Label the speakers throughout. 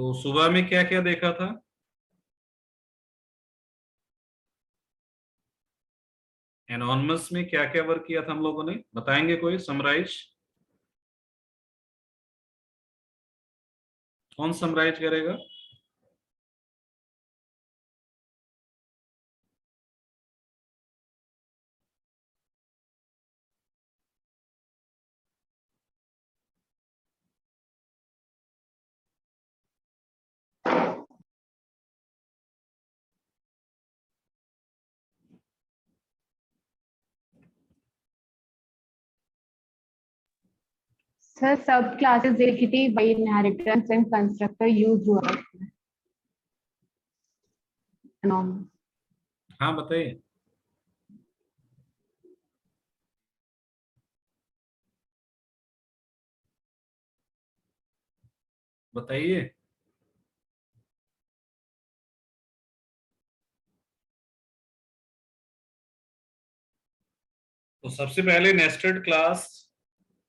Speaker 1: तो सुबह में क्या क्या देखा था? एनॉनमस में क्या क्या वर्क किया था हम लोगों ने, बताएंगे कोई समराइज? कौन समराइज करेगा?
Speaker 2: Sir subclasses executive by inheritance and constructor use हुआ है एनॉर्मल।
Speaker 1: हाँ बताइए। बताइए। तो सबसे पहले नेस्टेड क्लास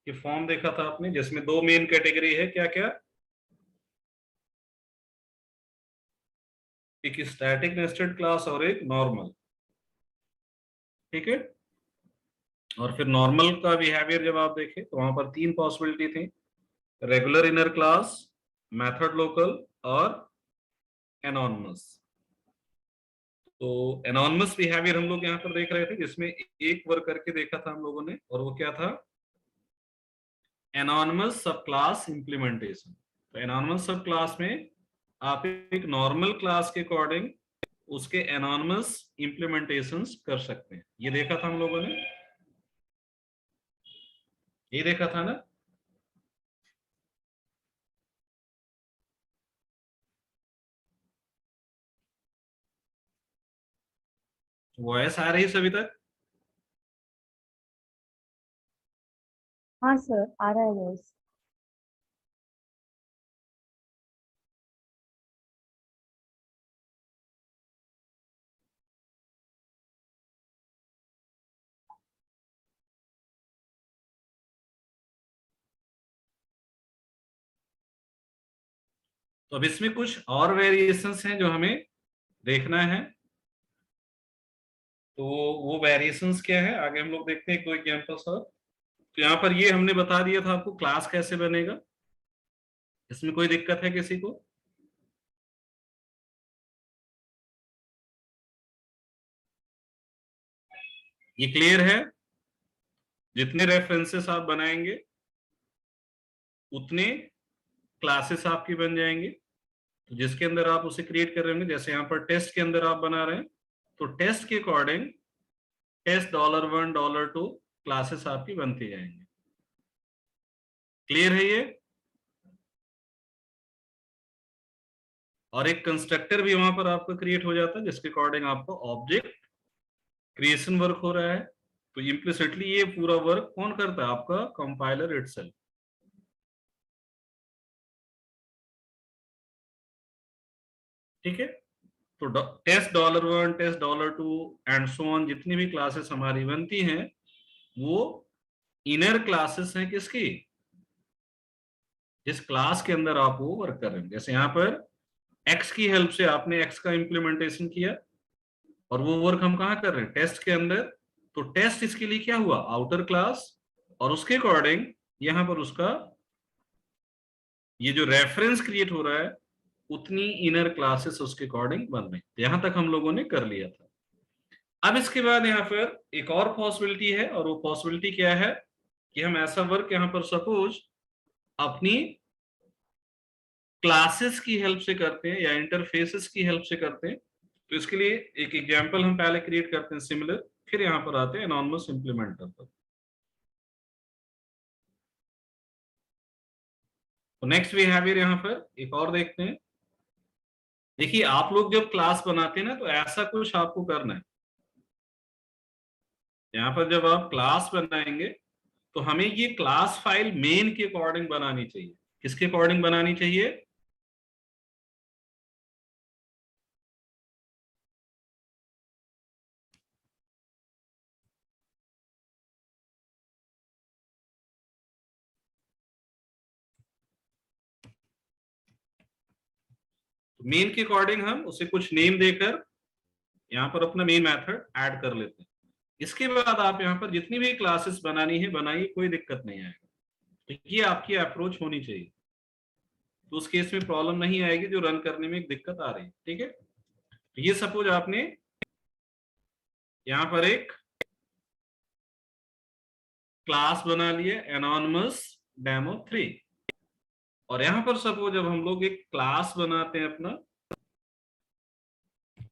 Speaker 1: की फॉर्म देखा था आपने, जिसमें दो मेन कैटेगरी है, क्या क्या? एक स्टैटिक नेस्टेड क्लास और एक नॉर्मल। ठीक है। और फिर नॉर्मल का बिहेवियर जब आप देखें तो वहां पर तीन पॉसिबिलिटी थी: regular inner class, method local और एनॉनमस। तो एनॉनमस बिहेवियर हम लोग यहाँ पर देख रहे थे, जिसमें एक वर्क करके देखा था हम लोगों ने, और वो क्या था? एनॉनमस सब क्लास इंप्लीमेंटेशन। तो एनॉनमस सब क्लास में आप एक नॉर्मल क्लास के अकॉर्डिंग उसके एनॉनमस इंप्लीमेंटेशंस कर सकते हैं। ये देखा था हम लोगों ने, ये देखा था ना? वॉयस आ रही सभी तक?
Speaker 3: हाँ सर, आ रहा है वॉइस।
Speaker 1: तो अब इसमें कुछ और वेरिएशंस हैं जो हमें देखना है। तो वो वेरिएशंस क्या है, आगे हम लोग देखते हैं कोई एग्जांपल सर। तो यहाँ पर ये हमने बता दिया था आपको क्लास कैसे बनेगा। इसमें कोई दिक्कत है किसी को? ये क्लियर है? जितने रेफरेंसेस आप बनाएंगे उतने क्लासेस आपकी बन जाएंगे। तो जिसके अंदर आप उसे क्रिएट कर रहे होंगे, जैसे यहाँ पर टेस्ट के अंदर आप बना रहे हैं, तो टेस्ट के अकॉर्डिंग टेस्ट $1 $2 क्लासेस आपकी बनती जाएंगी। क्लियर है ये? और एक कंस्ट्रक्टर भी वहां पर आपका क्रिएट हो जाता है, जिसके अकॉर्डिंग आपको ऑब्जेक्ट क्रिएशन वर्क हो रहा है। तो इम्प्लिसिटली ये पूरा वर्क कौन करता है? आपका कंपाइलर इटसेल्फ। ठीक है। तो test $1 test $2 and so on, जितनी भी क्लासेस हमारी बनती हैं वो इनर क्लासेस हैं किसकी? जिस क्लास के अंदर आप वो वर्क कर रहे हैं। जैसे यहाँ पर एक्स की हेल्प से आपने एक्स का इंप्लीमेंटेशन किया, और वो वर्क हम कहाँ कर रहे हैं? टेस्ट के अंदर। तो टेस्ट इसके लिए क्या हुआ? Outer class. और उसके अकॉर्डिंग यहाँ पर उसका ये जो रेफरेंस क्रिएट हो रहा है, उतनी इनर क्लासेस उसके अकॉर्डिंग बन रही। यहां तक हम लोगों ने कर लिया था। अब इसके बाद यहाँ पर एक और पॉसिबिलिटी है, और वो पॉसिबिलिटी क्या है कि हम ऐसा वर्क यहाँ पर सपोज अपनी क्लासेस की हेल्प से करते हैं या इंटरफेसेस की हेल्प से करते हैं। तो इसके लिए एक एग्जांपल हम पहले क्रिएट करते हैं सिमिलर, फिर यहाँ पर आते हैं एनॉनमस इंप्लीमेंटर पर। तो नेक्स्ट बिहेवियर यहाँ पर एक और देखते हैं। देखिए आप लोग जब क्लास बनाते हैं ना, तो ऐसा कुछ आपको करना है। यहाँ पर जब आप क्लास बनाएंगे तो हमें ये क्लास फाइल मेन के अकॉर्डिंग बनानी चाहिए। किसके अकॉर्डिंग बनानी चाहिए? तो मेन के अकॉर्डिंग हम उसे कुछ नेम देकर यहाँ पर अपना मेन मेथड ऐड कर लेते हैं। इसके बाद आप यहाँ पर जितनी भी क्लासेस बनानी है बनाइए, कोई दिक्कत नहीं आएगा। तो ये आपकी अप्रोच होनी चाहिए, तो उस केस में प्रॉब्लम नहीं आएगी जो रन करने में एक दिक्कत आ रही है। ठीक है, तो ये सपोज आपने यहाँ पर एक क्लास बना लिया एनोनिमस डेमो 3, और यहाँ पर सपोज जब हम लोग एक क्लास बनाते हैं अपना,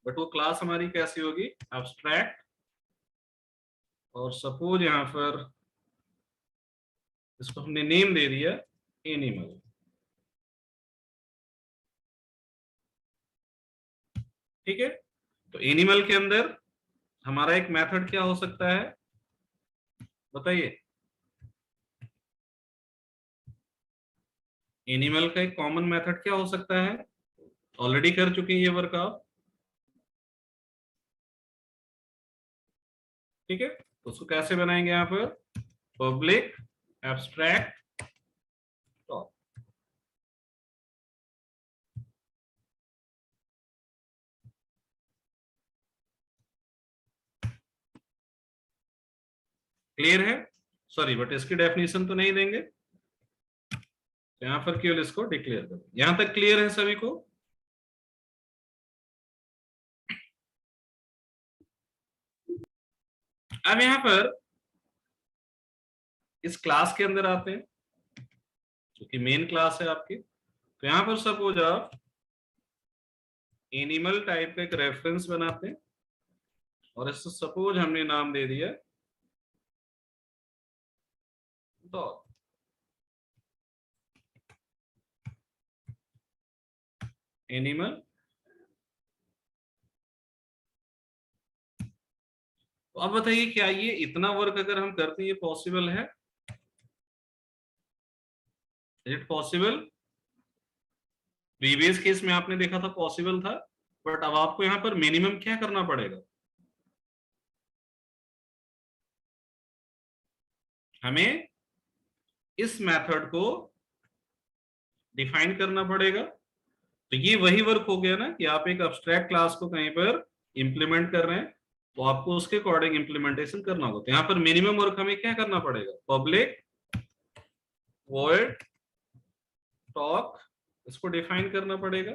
Speaker 1: बट वो क्लास हमारी कैसी होगी, एब्स्ट्रैक्ट, और सपोज यहाँ पर इसको हमने नेम दे दिया एनिमल। ठीक है, तो एनिमल के अंदर हमारा एक मेथड क्या हो सकता है बताइए। एनिमल का एक कॉमन मेथड क्या हो सकता है, ऑलरेडी कर चुके हैं ये वर्क आप। ठीक है, तो उसको कैसे बनाएंगे यहाँ पर, पब्लिक एब्स्ट्रैक्ट टॉप। क्लियर है, सॉरी बट इसकी डेफिनेशन तो नहीं देंगे, तो यहां पर केवल इसको डिक्लेयर करो। यहां तक क्लियर है सभी को। अब यहां पर इस क्लास के अंदर आते हैं, क्योंकि मेन क्लास है आपकी। तो यहां पर सपोज आप एनिमल टाइप का एक रेफरेंस बनाते हैं, और इसको सपोज हमने नाम दे दिया डॉग। एनिमल, तो अब बताइए क्या ये इतना वर्क अगर हम करते हैं ये पॉसिबल है, is it possible. Previous case में आपने देखा था पॉसिबल था, बट अब आपको यहां पर मिनिमम क्या करना पड़ेगा, हमें इस मेथड को डिफाइन करना पड़ेगा। तो ये वही वर्क हो गया ना कि आप एक अब्स्ट्रैक्ट क्लास को कहीं पर इंप्लीमेंट कर रहे हैं, तो आपको उसके अकॉर्डिंग इंप्लीमेंटेशन करना होगा। तो यहाँ पर मिनिमम वर्क हमें क्या करना पड़ेगा, पब्लिक वॉइड टॉक, इसको डिफाइन करना पड़ेगा।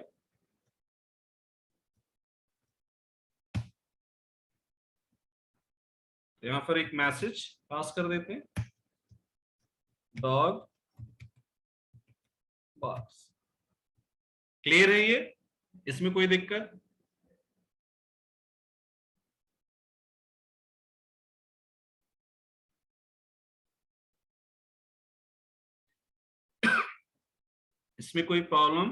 Speaker 1: यहाँ पर एक मैसेज पास कर देते हैं, डॉग बॉक्स। क्लियर है ये, इसमें कोई दिक्कत। इसमें कोई प्रॉब्लम,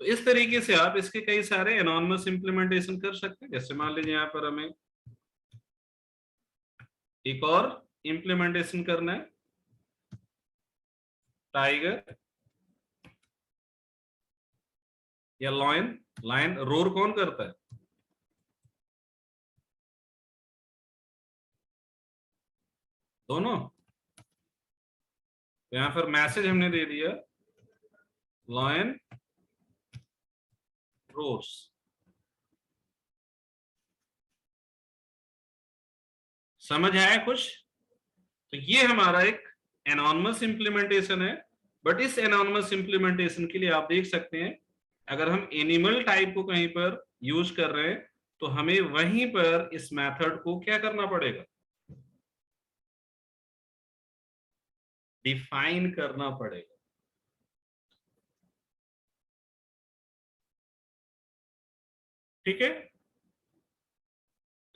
Speaker 1: तो इस तरीके से आप इसके कई सारे एनॉनिमस इंप्लीमेंटेशन कर सकते हैं। जैसे मान लीजिए यहाँ पर हमें एक और इंप्लीमेंटेशन करना है, टाइगर या लॉयन। लायन रोर कौन करता है, दोनों। तो यहां पर मैसेज हमने दे दिया लॉयन रोर्स। समझ आया कुछ। तो ये हमारा एक एनॉनिमस इंप्लीमेंटेशन है, बट इस एनॉनिमस इंप्लीमेंटेशन के लिए आप देख सकते हैं अगर हम एनिमल टाइप को कहीं पर यूज कर रहे हैं तो हमें वहीं पर इस मेथड को क्या करना पड़ेगा, डिफाइन करना पड़ेगा। ठीक है,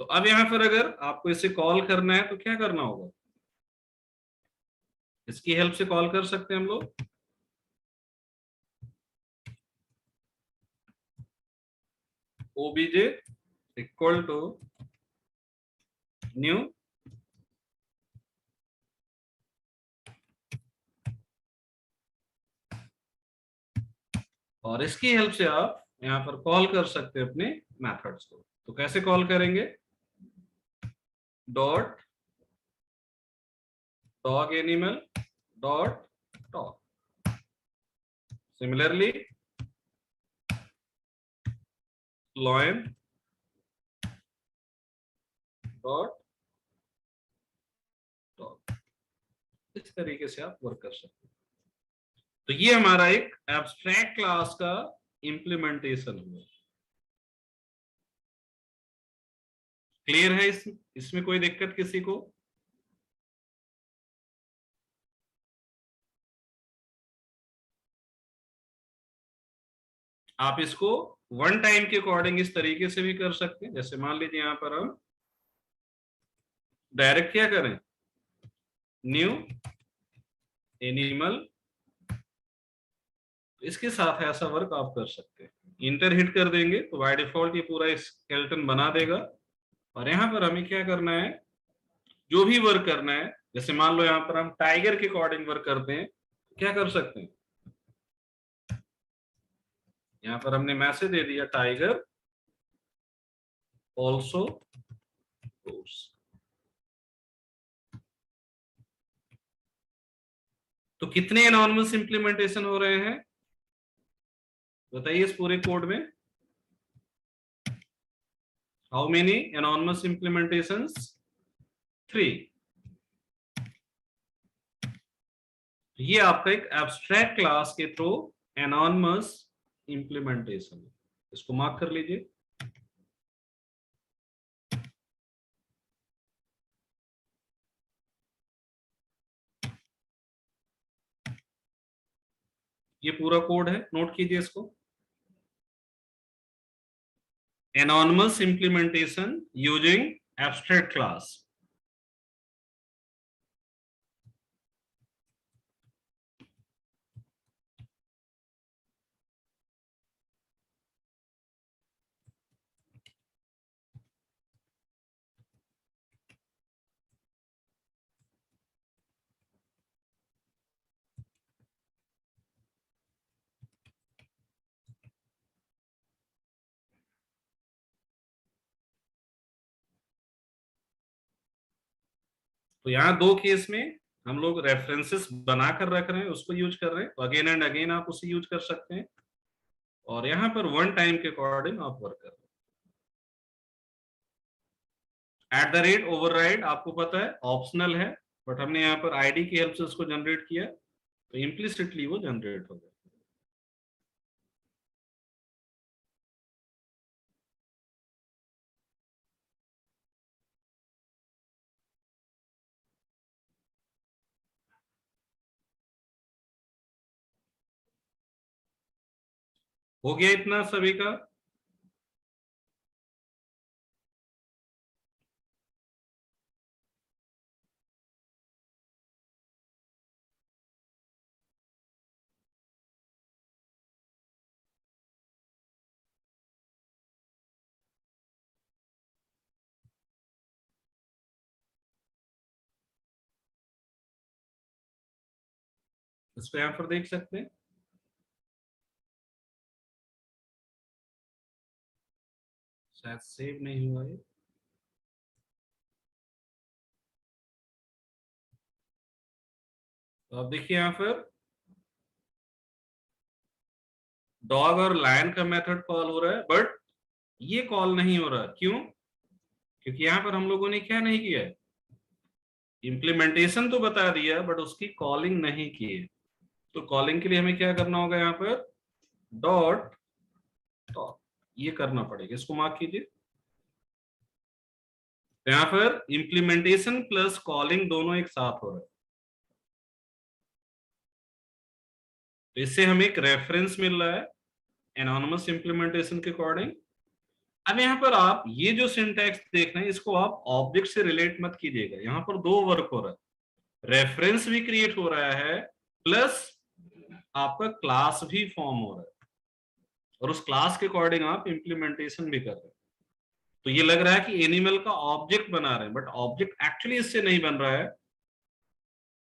Speaker 1: तो अब यहां पर अगर आपको इसे कॉल करना है तो क्या करना होगा, इसकी हेल्प से कॉल कर सकते हैं हम लोग। obj इक्वल टू न्यू और इसकी हेल्प से आप यहां पर कॉल कर सकते हैं अपने मेथड्स को। तो कैसे कॉल करेंगे, dot dog animal dot talk. Similarly, lion dot dog. इस तरीके से आप वर्क कर सकते हैं। तो ये हमारा एक एब्स्ट्रैक्ट क्लास का इंप्लीमेंटेशन हुआ। क्लियर है? इसमें कोई दिक्कत किसी को? आप इसको वन टाइम के अकॉर्डिंग इस तरीके से भी कर सकते हैं। जैसे मान लीजिए यहां पर हम डायरेक्ट क्या करें, न्यू एनिमल, इसके साथ ऐसा वर्क आप कर सकते हैं। इंटर हिट कर देंगे तो बाय डिफॉल्ट ये पूरा स्केलेटन बना देगा। और यहां पर हमें क्या करना है, जो भी वर्क करना है, जैसे मान लो यहां पर हम टाइगर के अकॉर्डिंग वर्क करते हैं, क्या कर सकते हैं, यहां पर हमने मैसेज दे दिया टाइगर ऑल्सो गोस। तो कितने एनॉर्मस इंप्लीमेंटेशन हो रहे हैं बताइए इस पूरे कोड में? How many anonymous implementations? 3। ये आपका एक एब्स्ट्रैक्ट क्लास के थ्रू एनॉर्मस इंप्लीमेंटेशन है। इसको मार्क कर लीजिए। ये पूरा कोड है, नोट कीजिए इसको। Enormous implementation using abstract class. तो यहाँ दो केस में हम लोग रेफरेंसेस बनाकर रख रहे हैं, उसको यूज कर रहे हैं। तो अगेन एंड अगेन आप उसे यूज कर सकते हैं। और यहाँ पर वन टाइम के अकॉर्डिंग आप वर्क कर रहे हैं। एट द रेट ओवरराइड आपको पता है ऑप्शनल है, बट हमने यहाँ पर आईडी की हेल्प से उसको जनरेट किया, तो इम्प्लिसिटली वो जनरेट हो गया। हो गया इतना सभी का? इसको यहाँ पर देख सकते हैं, शायद सेव नहीं हुआ है। तो अब देखिए यहाँ पर डॉग और लायन का मेथड कॉल हो रहा है, बट ये कॉल नहीं हो रहा। क्यों? क्योंकि यहाँ पर हम लोगों ने क्या नहीं किया है, इम्प्लीमेंटेशन तो बता दिया बट उसकी कॉलिंग नहीं की है। तो कॉलिंग के लिए हमें क्या करना होगा, यहाँ पर डॉट टॉक ये करना पड़ेगा। इसको मार्क कीजिए। तो यहाँ पर इम्प्लीमेंटेशन प्लस कॉलिंग दोनों एक साथ हो रहा है। तो इससे हमें एक रेफरेंस मिल रहा है एनोनिमस इम्प्लीमेंटेशन के अकॉर्डिंग। अब यहाँ पर आप ये जो सिंटैक्स देख रहे हैं इसको आप ऑब्जेक्ट से रिलेट मत कीजिएगा। यहाँ पर दो वर्क हो रहा है, रेफरेंस भी क्रिएट हो रहा है प्लस आपका क्लास भी फॉर्म हो रहा है, और उस क्लास के अकॉर्डिंग आप इम्प्लीमेंटेशन भी कर रहे हैं। तो ये लग रहा है कि एनिमल का ऑब्जेक्ट बना रहे हैं, बट ऑब्जेक्ट एक्चुअली इससे नहीं बन रहा है।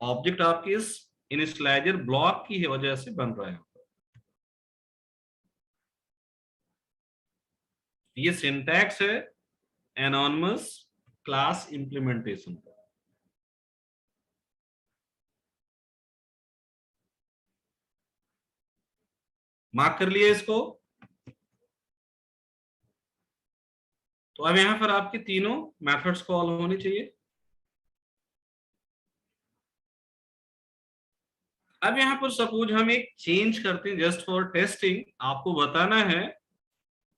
Speaker 1: ऑब्जेक्ट आपकी इस इनिशियलाइजर ब्लॉक की वजह से बन रहा है। ये सिंटैक्स है एनोनिमस क्लास इंप्लीमेंटेशन का। मार्क कर लिया इसको। तो अब यहां पर आपके तीनों मेथड्स कॉल होनी चाहिए। अब यहां पर सपोज हम एक चेंज करते हैं जस्ट फॉर टेस्टिंग, आपको बताना है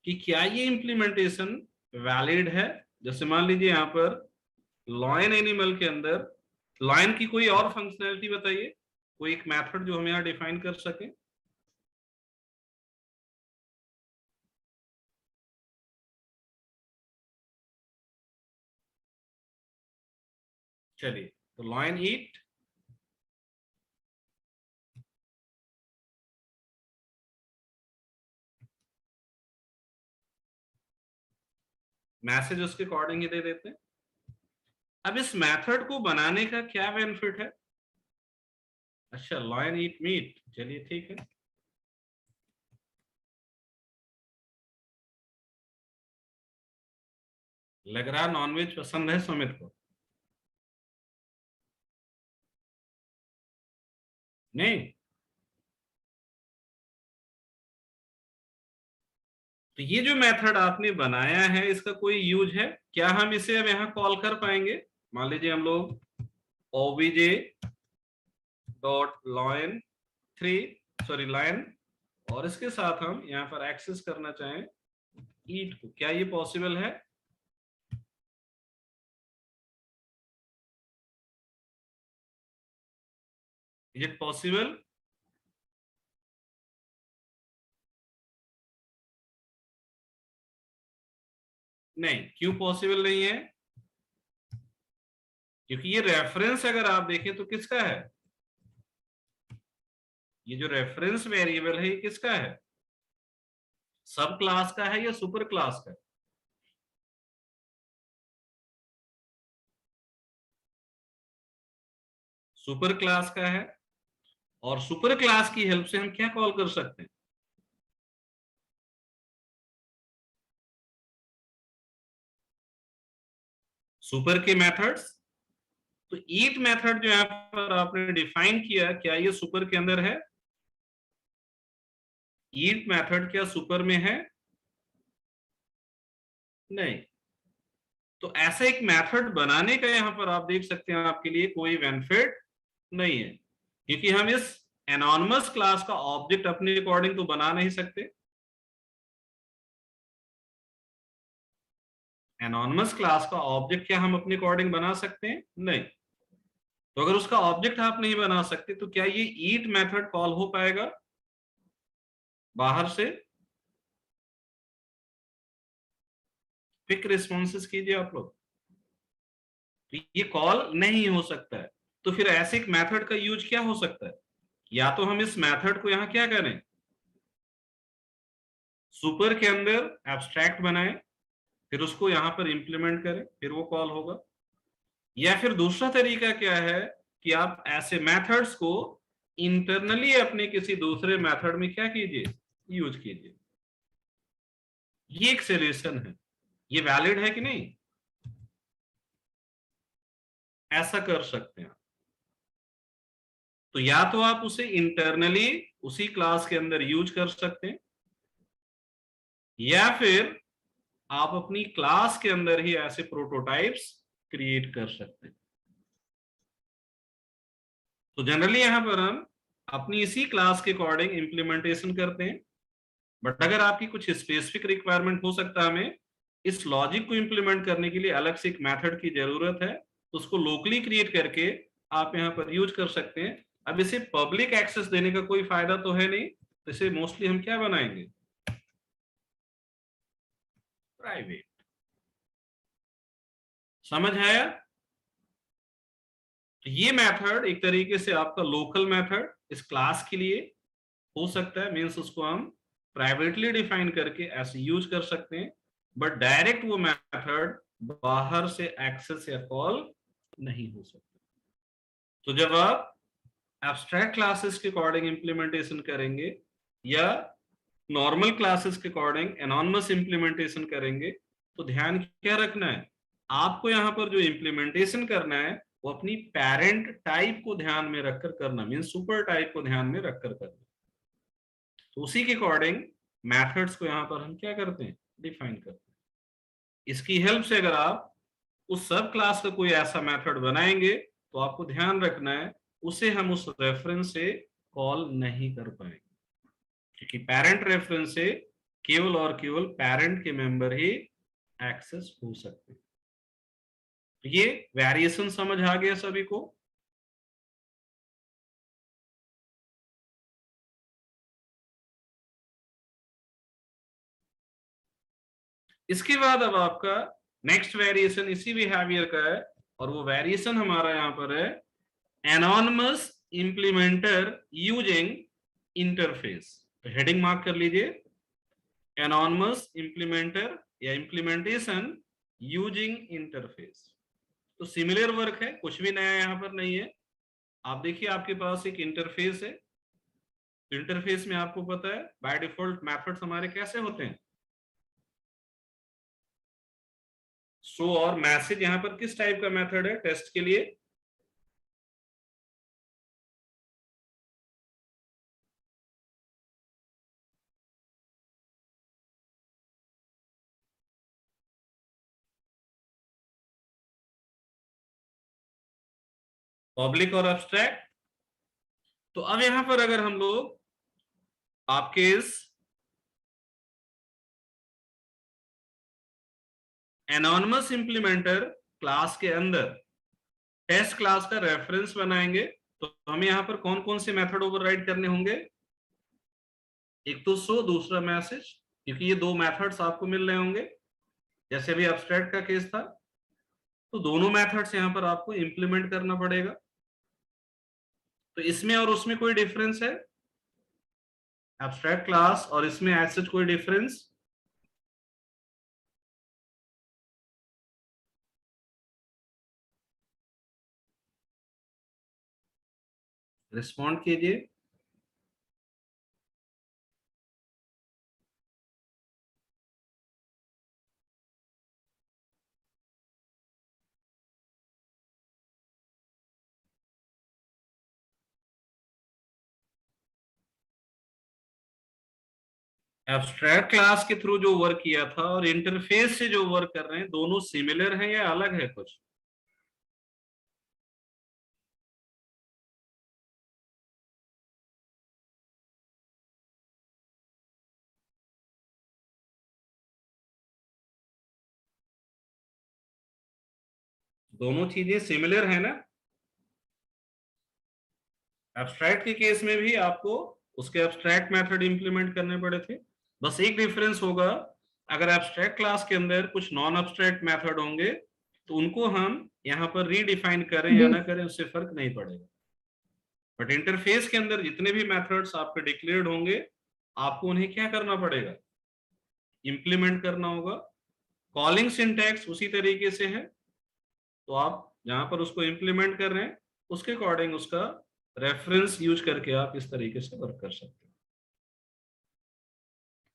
Speaker 1: कि क्या ये इंप्लीमेंटेशन वैलिड है। जैसे मान लीजिए यहां पर लॉयन एनिमल के अंदर लॉयन की कोई और फंक्शनैलिटी बताइए, कोई एक मेथड जो हम यहां डिफाइन कर सके। चलिए, तो लॉयन ईट, मैसेज उसके अकॉर्डिंग ही दे देते हैं। अब इस मेथड को बनाने का क्या बेनिफिट है? अच्छा, लॉयन ईट मीट, चलिए ठीक है। लग रहा नॉनवेज पसंद है सुमित को, नहीं? तो ये जो मेथड आपने बनाया है इसका कोई यूज है क्या? हम इसे अब यहां कॉल कर पाएंगे? मान लीजिए हम लोग obj dot lion 3 sorry line, और इसके साथ हम यहां पर एक्सेस करना चाहें ईट को, क्या ये पॉसिबल है? Is it possible? नहीं, क्यों पॉसिबल नहीं है? क्योंकि ये रेफरेंस अगर आप देखें तो किसका है? ये जो रेफरेंस वेरिएबल है ये किसका है? सब क्लास का है या सुपर क्लास का? सुपर क्लास का है। और सुपर क्लास की हेल्प से हम क्या कॉल कर सकते हैं? सुपर के मेथड्स। तो ईट मेथड जो यहां पर आपने डिफाइन किया, क्या ये सुपर के अंदर है? ईट मेथड क्या सुपर में है? नहीं। तो ऐसा एक मेथड बनाने का यहां पर आप देख सकते हैं आपके लिए कोई बेनिफिट नहीं है, क्योंकि हम इस एनॉनिमस क्लास का ऑब्जेक्ट अपने अकॉर्डिंग तो बना नहीं सकते। एनॉनिमस क्लास का ऑब्जेक्ट क्या हम अपने अकॉर्डिंग बना सकते हैं? नहीं। तो अगर उसका ऑब्जेक्ट आप नहीं बना सकते तो क्या ये ईट मेथड कॉल हो पाएगा बाहर से? क्विक रिस्पॉन्सेस कीजिए आप लोग। तो ये कॉल नहीं हो सकता है। तो फिर ऐसे एक मेथड का यूज क्या हो सकता है? या तो हम इस मेथड को यहां क्या करें, सुपर के अंदर एब्स्ट्रैक्ट बनाएं, फिर उसको यहां पर इंप्लीमेंट करें, फिर वो कॉल होगा। या फिर दूसरा तरीका क्या है कि आप ऐसे मेथड्स को इंटरनली अपने किसी दूसरे मेथड में क्या कीजिए, यूज कीजिए। ये एक सोल्यूशन है। ये वैलिड है कि नहीं? ऐसा कर सकते हैं। तो या तो आप उसे इंटरनली उसी क्लास के अंदर यूज कर सकते हैं, या फिर आप अपनी क्लास के अंदर ही ऐसे प्रोटोटाइप्स क्रिएट कर सकते हैं। तो जनरली यहां पर हम अपनी इसी क्लास के अकॉर्डिंग इंप्लीमेंटेशन करते हैं। बट अगर आपकी कुछ स्पेसिफिक रिक्वायरमेंट हो सकता है, हमें इस लॉजिक को इंप्लीमेंट करने के लिए अलग से एक मेथड की जरूरत है, तो उसको लोकली क्रिएट करके आप यहां पर यूज कर सकते हैं। अब इसे पब्लिक एक्सेस देने का कोई फायदा तो है नहीं, तो इसे मोस्टली हम क्या बनाएंगे, प्राइवेट। समझ आया? तो ये मेथड एक तरीके से आपका लोकल मेथड इस क्लास के लिए हो सकता है, मींस उसको हम प्राइवेटली डिफाइन करके ऐसे यूज कर सकते हैं, बट डायरेक्ट वो मेथड बाहर से एक्सेस या कॉल नहीं हो सकता। तो जब आप एब्स्ट्रैक्ट क्लासेस के अकॉर्डिंग इंप्लीमेंटेशन करेंगे या नॉर्मल क्लासेस के अकॉर्डिंग एनॉनिमस इंप्लीमेंटेशन करेंगे, तो ध्यान क्या रखना है, आपको यहां पर जो इंप्लीमेंटेशन करना है वो अपनी पेरेंट टाइप को ध्यान में रखकर करना, मींस सुपर टाइप को ध्यान में रखकर करना। तो उसी के अकॉर्डिंग मेथड्स को यहाँ पर हम क्या करते हैं, डिफाइन करते हैं। इसकी हेल्प से अगर आप उस सब क्लास का कोई ऐसा मेथड बनाएंगे तो आपको ध्यान रखना है उसे हम उस रेफरेंस से कॉल नहीं कर पाएंगे, क्योंकि पेरेंट रेफरेंस से केवल और केवल पेरेंट के मेंबर ही एक्सेस हो सकते हैं। तो ये वेरिएशन समझ आ गया सभी को। इसके बाद अब आपका नेक्स्ट वेरिएशन इसी बिहेवियर का है, और वो वेरिएशन हमारा यहां पर है एनोनिमस इंप्लीमेंटर यूजिंग इंटरफेस। तो हेडिंग मार्क कर लीजिए, एनोनिमस इंप्लीमेंटर या इंप्लीमेंटेशन यूजिंग इंटरफेस। तो सिमिलर वर्क है, कुछ भी नया यहां पर नहीं है। आप देखिए आपके पास एक इंटरफेस है, इंटरफेस में आपको पता है बाय डिफॉल्ट मेथड्स हमारे कैसे होते हैं, शो और मैसेज। यहां पर किस टाइप का मेथड है टेस्ट के लिए, पब्लिक और एब्स्ट्रैक्ट। तो अब यहां पर अगर हम लोग आपके इस एनोनिमस इंप्लीमेंटर क्लास के अंदर टेस्ट क्लास का रेफरेंस बनाएंगे, तो हमें यहां पर कौन कौन से मेथड ओवरराइड करने होंगे, एक तो शो, दूसरा मैसेज, क्योंकि ये दो मेथड्स आपको मिल रहे होंगे। जैसे अभी एब्स्ट्रैक्ट का केस था, तो दोनों मेथड्स यहां पर आपको इंप्लीमेंट करना पड़ेगा। तो इसमें और उसमें कोई डिफरेंस है, एब्स्ट्रैक्ट क्लास और इसमें एज सच कोई डिफरेंस, रिस्पॉन्ड कीजिए। एब्स्ट्रैक्ट क्लास के थ्रू जो वर्क किया था और इंटरफेस से जो वर्क कर रहे हैं, दोनों सिमिलर हैं या अलग है कुछ, दोनों चीजें सिमिलर है ना। एब्स्ट्रैक्ट के केस में भी आपको उसके एब्स्ट्रैक्ट मेथड इंप्लीमेंट करने पड़े थे, बस एक डिफरेंस होगा, अगर एब्स्ट्रैक्ट क्लास के अंदर कुछ नॉन एब्स्ट्रैक्ट मेथड होंगे तो उनको हम यहाँ पर रीडिफाइन करें या ना
Speaker 2: This
Speaker 1: करें उससे फर्क नहीं पड़ेगा। बट इंटरफेस के अंदर जितने भी मेथड्स आपके डिक्लेयर्ड होंगे, आपको उन्हें क्या करना पड़ेगा, इंप्लीमेंट करना होगा। कॉलिंग सिंटैक्स उसी तरीके से है, तो आप जहां पर उसको इंप्लीमेंट कर रहे हैं उसके अकॉर्डिंग उसका रेफरेंस यूज करके आप इस तरीके से वर्क कर सकते हैं।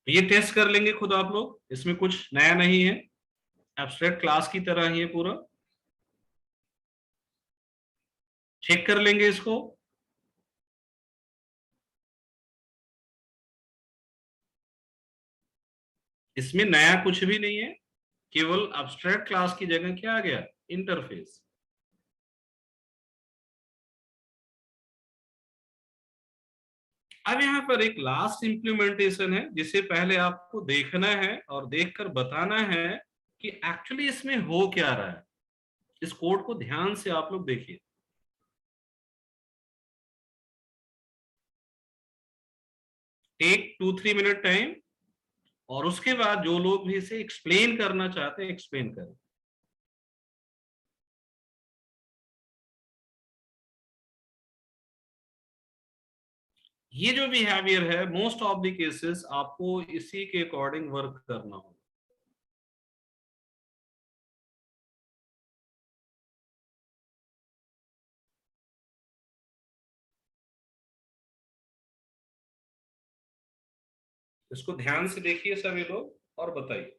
Speaker 1: ये टेस्ट कर लेंगे खुद आप लोग, इसमें कुछ नया नहीं है, एब्स्ट्रैक्ट क्लास की तरह ही है पूरा, चेक कर लेंगे इसको। इसमें नया कुछ भी नहीं है, केवल एब्स्ट्रैक्ट क्लास की जगह क्या आ गया, इंटरफेस। अब यहाँ पर एक लास्ट इंप्लीमेंटेशन है जिसे पहले आपको देखना है और देखकर बताना है कि एक्चुअली इसमें हो क्या रहा है। इस कोड को ध्यान से आप लोग देखिए, टेक 2-3 मिनट टाइम, और उसके बाद जो लोग भी इसे एक्सप्लेन करना चाहते हैं एक्सप्लेन करें। ये जो बिहेवियर है मोस्ट ऑफ द केसेस आपको इसी के अकॉर्डिंग वर्क करना होगा। इसको ध्यान से देखिए सभी लोग और बताइए।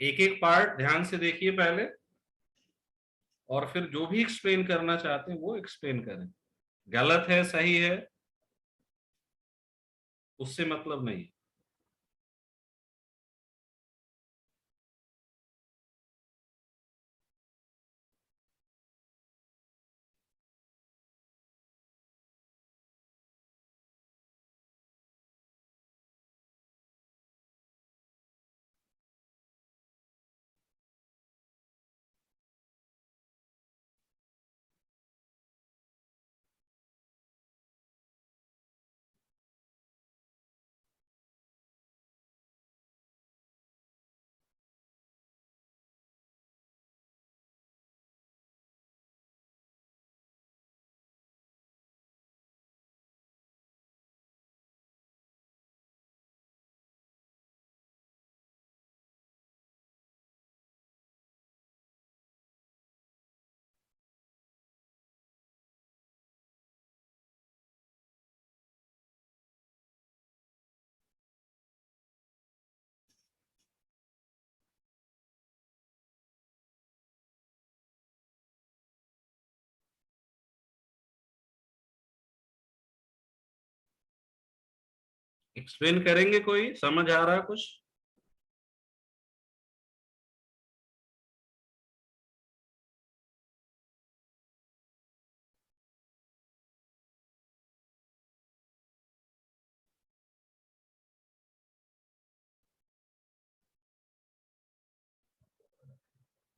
Speaker 1: एक एक पार्ट ध्यान से देखिए पहले, और फिर जो भी एक्सप्लेन करना चाहते हैं वो एक्सप्लेन करें। गलत है सही है उससे मतलब नहीं। एक्सप्लेन करेंगे, कोई समझ आ रहा है कुछ?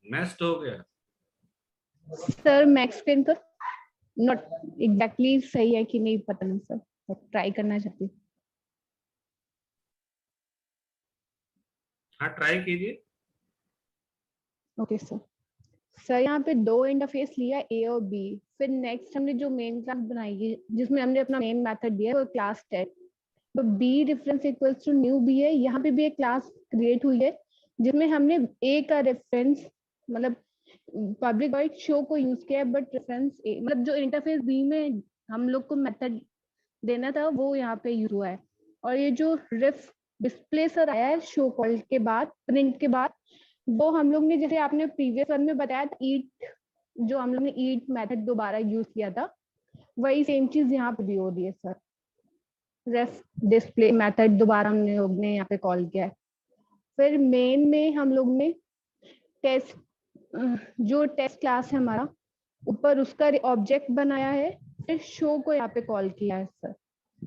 Speaker 1: नेक्स्ट हो गया।
Speaker 2: सर मैं एक्सप्लेन कर, नॉट एग्जैक्टली सही है कि नहीं पता नहीं सर, ट्राई करना चाहती हूँ।
Speaker 1: हाँ ट्राई कीजिए।
Speaker 2: Okay sir. सर यहाँ पे दो इंटरफेस लिया, ए और बी। फिर नेक्स्ट हमने जो मेन क्लास बनाई है जिसमें हमने अपना मेन मेथड दिया है वो क्लास टेस्ट। तो b reference equals to new b है, यहाँ पे भी एक क्लास क्रिएट हुई है जिसमें हमने ए का रेफरेंस मतलब पब्लिक वॉइड शो को यूज किया है, बट रेफरेंस ए मतलब जो इंटरफेस बी में हम लोग को मेथड देना था वो यहाँ पे यूज हुआ है। और ये जो रेफ डिस्प्ले सर आया है शो कॉल के बाद, प्रिंट के बाद, वो हम लोग ने जैसे आपने प्रीवियस वन में बताया था ईट, जो हम लोग ने ईट मेथड दोबारा यूज किया था, वही सेम चीज यहाँ पे भी हो रही है सर। रेफ डिस्प्ले मेथड दोबारा हमने लोग ने यहाँ पे कॉल किया है। फिर मेन में हम लोग ने टेस्ट, जो टेस्ट क्लास है हमारा, ऊपर उसका ऑब्जेक्ट बनाया है, फिर शो को यहाँ पे कॉल किया है सर,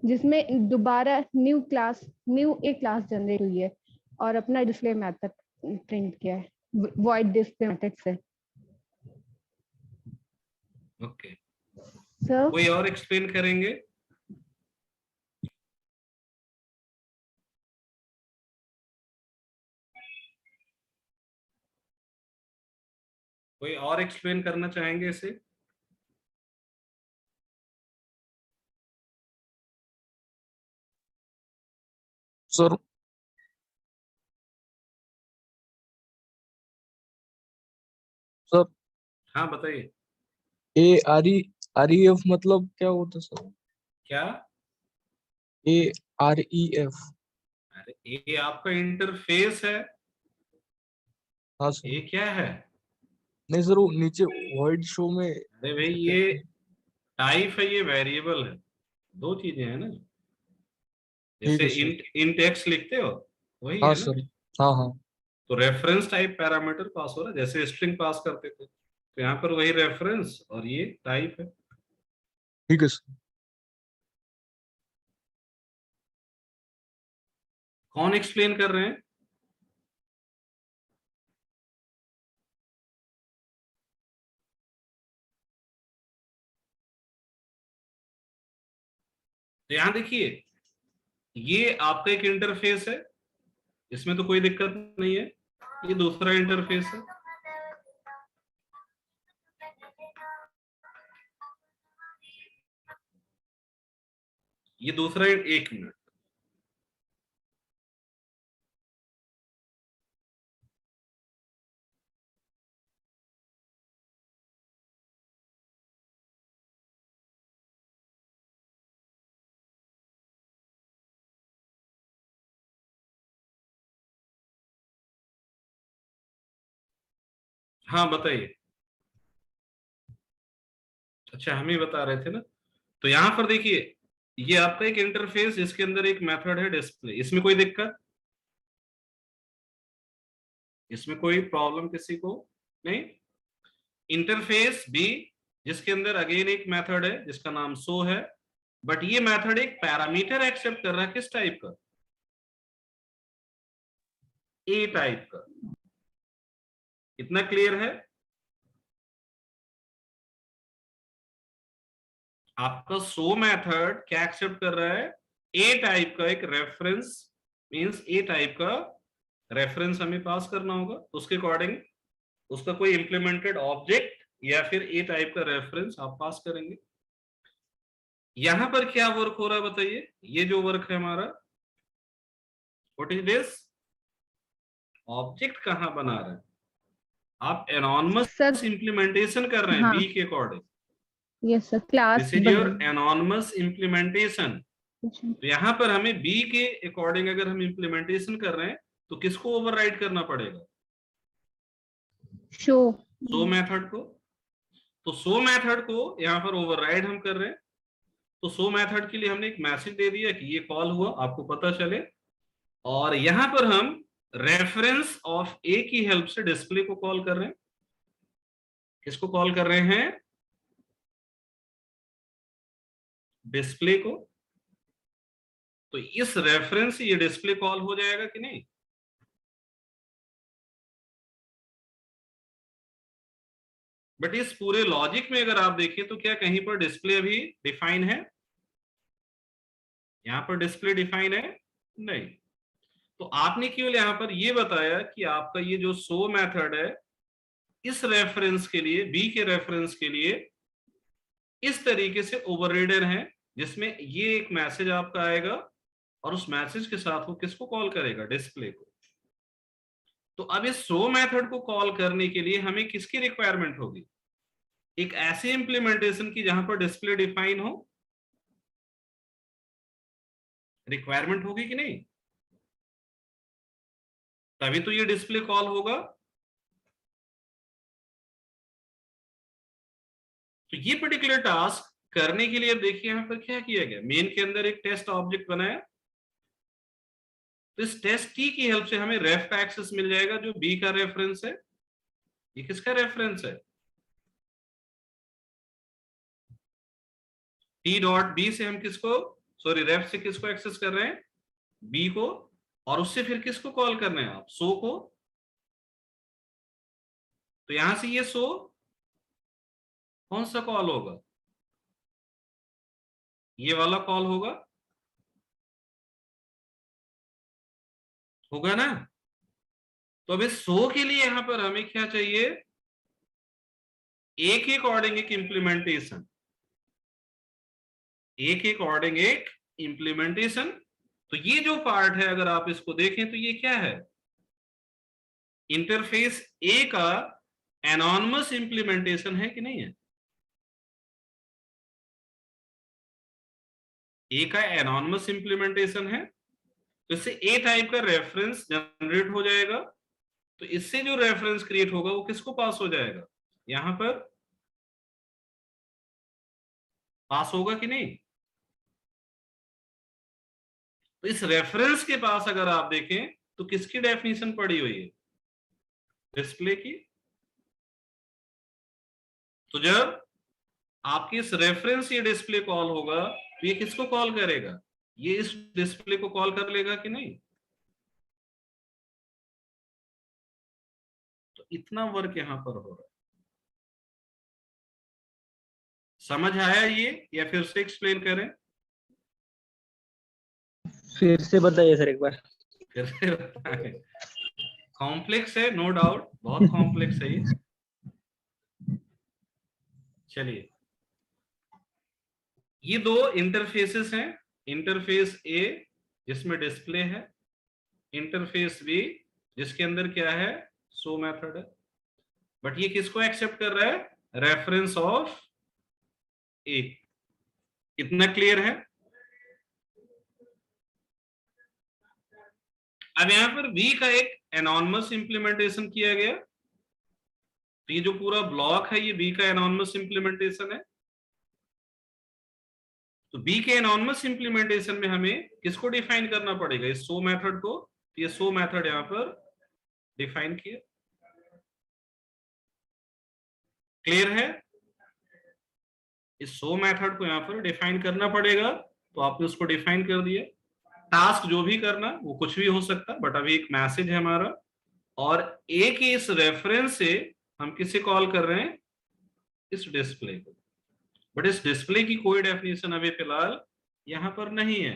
Speaker 2: जिसमें दोबारा न्यू क्लास, न्यू ए क्लास जनरेट हुई है और अपना डिस्प्ले मेथड प्रिंट किया है वॉइड डिस्प्ले मेथड से।
Speaker 1: ओके,
Speaker 2: सर
Speaker 1: कोई और एक्सप्लेन करेंगे? कोई और एक्सप्लेन करना चाहेंगे इसे?
Speaker 4: सर सर
Speaker 1: हाँ बताइए।
Speaker 4: ए आर ई एफ मतलब क्या होता है सर?
Speaker 1: क्या?
Speaker 4: A R E F.
Speaker 1: अरे ये आपका इंटरफेस है।
Speaker 4: हाँ सर।
Speaker 1: ये क्या है?
Speaker 4: नहीं सर, वो नीचे वर्ड शो में
Speaker 1: अरे भाई
Speaker 4: ऐसे
Speaker 1: ये
Speaker 4: कहते हैं।
Speaker 1: टाइप है, ये वेरिएबल है। दो चीजें हैं ना।
Speaker 4: ठीक
Speaker 1: जैसे
Speaker 4: है सर।
Speaker 1: इंट एक्स लिखते हो, वही
Speaker 4: हाँ
Speaker 1: है ना।
Speaker 4: सर। हाँ हाँ।
Speaker 1: तो रेफरेंस टाइप पैरामीटर पास हो रहा है, जैसे स्ट्रिंग पास करते थे, तो यहाँ पर वही रेफरेंस और ये टाइप है।
Speaker 4: ठीक है सर।
Speaker 1: कौन एक्सप्लेन कर रहे हैं? तो यहाँ देखिए, ये आपका एक इंटरफेस है, इसमें तो कोई दिक्कत नहीं है। ये दूसरा इंटरफेस है। ये दूसरा, एक मिनट। हाँ बताइए। अच्छा हम ही बता रहे थे ना। तो यहां पर देखिए, ये आपका एक इंटरफेस, इसके अंदर एक मेथड है डिस्प्ले, इसमें कोई दिक्कत, इसमें कोई प्रॉब्लम किसी को नहीं। इंटरफेस बी, जिसके अंदर अगेन एक मेथड है जिसका नाम शो है, बट ये मेथड एक पैरामीटर एक्सेप्ट कर रहा है, किस टाइप का, ए टाइप का। इतना क्लियर है? आपका शो मेथड क्या एक्सेप्ट कर रहा है, ए टाइप का एक रेफरेंस, मींस ए टाइप का रेफरेंस हमें पास करना होगा, उसके अकॉर्डिंग उसका कोई इंप्लीमेंटेड ऑब्जेक्ट या फिर ए टाइप का रेफरेंस आप पास करेंगे। यहां पर क्या वर्क हो रहा है बताइए, ये जो वर्क है हमारा, व्हाट इज दिस, ऑब्जेक्ट कहां बना रहे हैं आप, एनॉनमस
Speaker 2: सर
Speaker 1: इंप्लीमेंटेशन कर रहे हैं
Speaker 2: हाँ
Speaker 1: बी के according,
Speaker 2: yes sir class
Speaker 1: this is your
Speaker 2: bunny.
Speaker 1: Anonymous implementation.
Speaker 2: अच्छा,
Speaker 1: तो यहां पर हमें बी के अकॉर्डिंग अगर हम इंप्लीमेंटेशन कर रहे हैं तो किसको ओवरराइड करना पड़ेगा,
Speaker 2: शो।
Speaker 1: शो मेथड को। तो शो मेथड को यहां पर ओवरराइड हम कर रहे हैं, तो शो मेथड के लिए हमने एक मैसेज दे दिया कि ये कॉल हुआ, आपको पता चले। और यहां पर हम रेफरेंस ऑफ ए की हेल्प से डिस्प्ले को कॉल कर रहे हैं, किसको कॉल कर रहे हैं, डिस्प्ले को। तो इस रेफरेंस से ये डिस्प्ले कॉल हो जाएगा कि नहीं, बट इस पूरे लॉजिक में अगर आप देखें तो क्या कहीं पर डिस्प्ले अभी डिफाइन है, यहां पर डिस्प्ले डिफाइन है नहीं। तो आपने केवल यहां पर ये बताया कि आपका ये जो शो मेथड है, इस रेफरेंस के लिए, बी के रेफरेंस के लिए इस तरीके से ओवरराइडर है, जिसमें ये एक मैसेज आपका आएगा और उस मैसेज के साथ वो किसको कॉल करेगा, डिस्प्ले को। तो अब इस शो मेथड को कॉल करने के लिए हमें किसकी रिक्वायरमेंट होगी, एक ऐसी इंप्लीमेंटेशन की जहां पर डिस्प्ले डिफाइन हो, रिक्वायरमेंट होगी कि नहीं, तभी तो ये डिस्प्ले कॉल होगा। तो ये पर्टिकुलर टास्क करने के लिए अब देखिए यहां पर क्या किया गया, मेन के अंदर एक टेस्ट ऑब्जेक्ट बनाया, तो इस टेस्ट टी की हेल्प से हमें रेफ का एक्सेस मिल जाएगा, जो बी का रेफरेंस है। ये किसका रेफरेंस है, टी डॉट बी से हम किसको, सॉरी रेफ से किसको एक्सेस कर रहे हैं, बी को, और उससे फिर किसको कॉल करना है आप, शो को। तो यहां से ये शो कौन सा कॉल होगा, ये वाला कॉल होगा, होगा ना। तो अब इस शो के लिए यहां पर हमें क्या चाहिए, ए के अकॉर्डिंग एक इंप्लीमेंटेशन, ए के अकॉर्डिंग एक इंप्लीमेंटेशन। तो ये जो पार्ट है अगर आप इसको देखें तो ये क्या है, इंटरफेस ए का एनॉनमस इंप्लीमेंटेशन है कि नहीं है, ए का एनॉनमस इंप्लीमेंटेशन है। तो इससे ए टाइप का रेफरेंस जनरेट हो जाएगा, तो इससे जो रेफरेंस क्रिएट होगा वो किसको पास हो जाएगा, यहां पर पास होगा कि नहीं। तो इस रेफरेंस के पास अगर आप देखें तो किसकी डेफिनेशन पड़ी हुई है, डिस्प्ले की। तो जब आपकी इस रेफरेंस ये डिस्प्ले कॉल होगा तो ये किसको कॉल करेगा, ये इस डिस्प्ले को कॉल कर लेगा कि नहीं। तो इतना वर्क यहां पर हो रहा है, समझ आया ये, या फिर से एक्सप्लेन करें,
Speaker 4: फिर से बताइए सर एक बार।
Speaker 1: फिर से बताएं। कॉम्प्लेक्स है नो डाउट, बहुत कॉम्प्लेक्स है ये। चलिए, ये दो इंटरफेसेस हैं, इंटरफेस ए जिसमें डिस्प्ले है, इंटरफेस बी जिसके अंदर क्या है, शो मेथड है। बट ये किसको एक्सेप्ट कर रहा है, रेफरेंस ऑफ ए। इतना क्लियर है। अब यहां पर बी का एक एनॉनमस इंप्लीमेंटेशन किया गया, तो ये जो पूरा ब्लॉक है ये बी का एनॉनिमस इंप्लीमेंटेशन है। तो बी के एनॉनिमस इंप्लीमेंटेशन में हमें किसको डिफाइन करना पड़ेगा, इस सो मेथड को। तो ये सो मेथड यहां पर डिफाइन किया। क्लियर है? इस सो मेथड को यहां पर डिफाइन करना पड़ेगा, तो आपने उसको डिफाइन कर दिया। टास्क जो भी करना वो कुछ भी हो सकता, बट अभी एक मैसेज है हमारा, और एक ही इस रेफरेंस से हम किसे कॉल कर रहे हैं, इस डिस्प्ले को। बट इस डिस्प्ले की कोई डेफिनेशन अभी फिलहाल यहां पर नहीं है।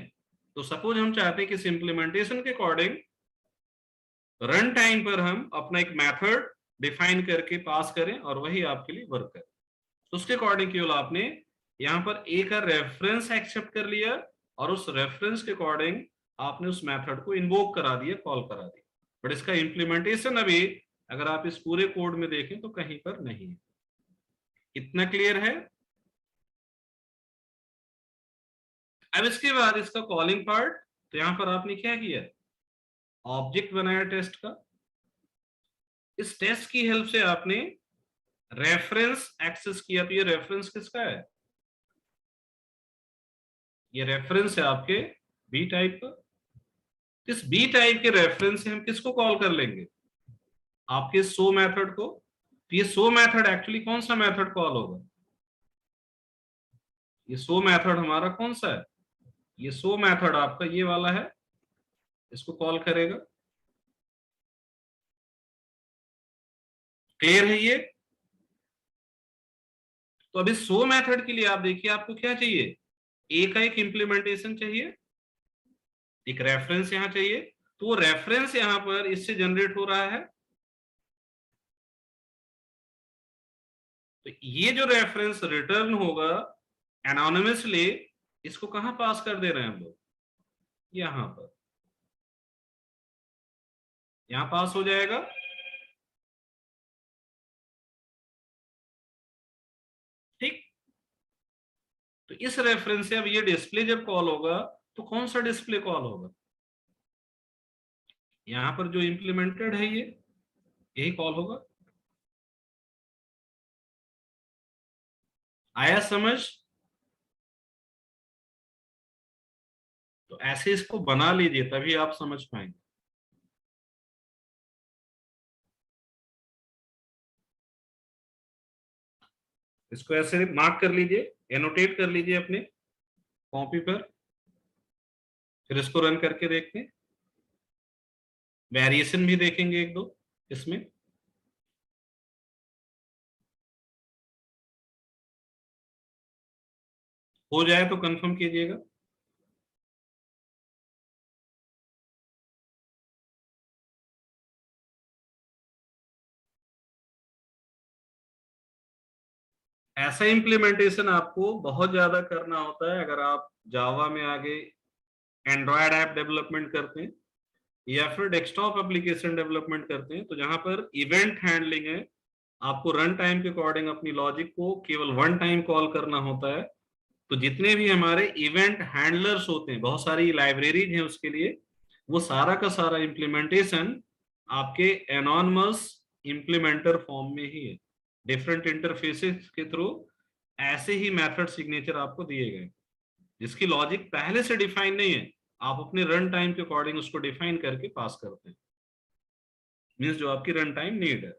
Speaker 1: तो सपोज हम चाहते हैं कि इस इंप्लीमेंटेशन के अकॉर्डिंग रन टाइम पर हम अपना एक मेथड डिफाइन करके पास करें और वही आपके लिए वर्क करे। तो उसके अकॉर्डिंग केवल आपने यहां पर ए का रेफरेंस एक्सेप्ट कर लिया और उस रेफरेंस के अकॉर्डिंग आपने उस मेथड को इन्वोक करा दिया, कॉल करा दिया। बट इसका इंप्लीमेंटेशन अभी अगर आप इस पूरे कोड में देखें तो कहीं पर नहीं है। इतना क्लियर है? अब इसके बाद इसका कॉलिंग पार्ट, तो यहां पर आपने क्या किया, ऑब्जेक्ट बनाया टेस्ट का। इस टेस्ट की हेल्प से आपने रेफरेंस एक्सेस किया। तो ये रेफरेंस किसका है, ये रेफरेंस है आपके बी टाइप का। इस बी टाइप के रेफरेंस से हम किसको कॉल कर लेंगे, आपके सो मेथड को। तो ये सो मेथड एक्चुअली कौन सा मेथड कॉल होगा, ये सो मेथड हमारा कौन सा है, ये सो मेथड आपका ये वाला है, इसको कॉल करेगा। क्लियर है ये? तो अब इस सो मेथड के लिए आप देखिए आपको क्या चाहिए, ए का एक इंप्लीमेंटेशन चाहिए, एक रेफरेंस यहां चाहिए। तो वो रेफरेंस यहां पर इससे जनरेट हो रहा है। तो ये जो रेफरेंस रिटर्न होगा एनोनिमसली, इसको कहां पास कर दे रहे हैं हम लोग, यहां पर, यहां पास हो जाएगा। ठीक, तो इस रेफरेंस से अब ये डिस्प्ले जब कॉल होगा तो कौन सा डिस्प्ले कॉल होगा, यहां पर जो इंप्लीमेंटेड है ये, यही कॉल होगा। आया समझ? तो ऐसे इसको बना लीजिए तभी आप समझ पाएंगे। इसको ऐसे मार्क कर लीजिए, एनोटेट कर लीजिए अपने कॉपी पर, फिर इसको रन करके देखते हैं, वेरिएशन भी देखेंगे एक दो इसमें। हो जाए तो कंफर्म कीजिएगा। ऐसा इम्प्लीमेंटेशन आपको बहुत ज्यादा करना होता है अगर आप जावा में आगे एंड्रॉयड ऐप डेवलपमेंट करते हैं या फिर डेस्कटॉप एप्लीकेशन डेवलपमेंट करते हैं। तो जहां पर इवेंट हैंडलिंग है, आपको रन टाइम के अकॉर्डिंग अपनी लॉजिक को केवल वन टाइम कॉल करना होता है। तो जितने भी हमारे इवेंट हैंडलर्स होते हैं, बहुत सारी लाइब्रेरीज हैं उसके लिए, वो सारा का सारा इम्प्लीमेंटेशन आपके एनॉनिमस इम्प्लीमेंटर फॉर्म में ही है। डिफरेंट इंटरफेसेस के थ्रू ऐसे ही मेथड सिग्नेचर आपको दिए गए, जिसकी लॉजिक पहले से डिफाइन नहीं है, आप अपने रन टाइम के अकॉर्डिंग उसको डिफाइन करके पास करते हैं, मीन्स जो आपकी रन टाइम नीड है।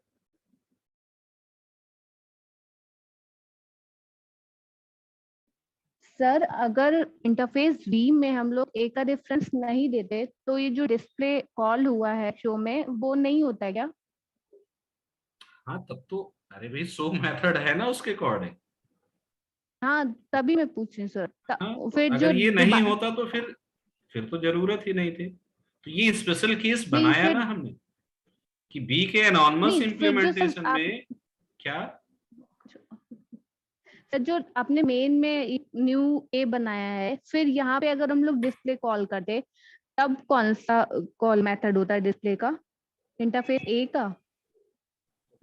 Speaker 2: सर अगर इंटरफेस बी में हम लोग ए का रेफरेंस नहीं देते तो ये जो डिस्प्ले कॉल हुआ है शो में वो नहीं होता है क्या?
Speaker 1: हाँ तब तो, अरे भाई सो मेथड है ना उसके अकॉर्डिंग।
Speaker 2: हाँ तभी मैं पूछ रही हूँ सर।
Speaker 1: हाँ तो
Speaker 2: फिर जो
Speaker 1: अगर ये नहीं होता तो फिर तो जरूरत ही नहीं थी। तो ये स्पेशल केस
Speaker 2: नहीं
Speaker 1: बनाया
Speaker 2: फिर
Speaker 1: ना हमने कि बी के एनॉनिमस
Speaker 2: नहीं फिर जो सब
Speaker 1: इंप्लीमेंटेशन
Speaker 2: आप
Speaker 1: में क्या,
Speaker 2: सर जो आपने मेन में न्यू ए बनाया है, फिर यहाँ पे अगर हम लोग डिस्प्ले कॉल करते तब कौन सा कॉल मेथड होता है डिस्प्ले का, इंटरफेस ए का?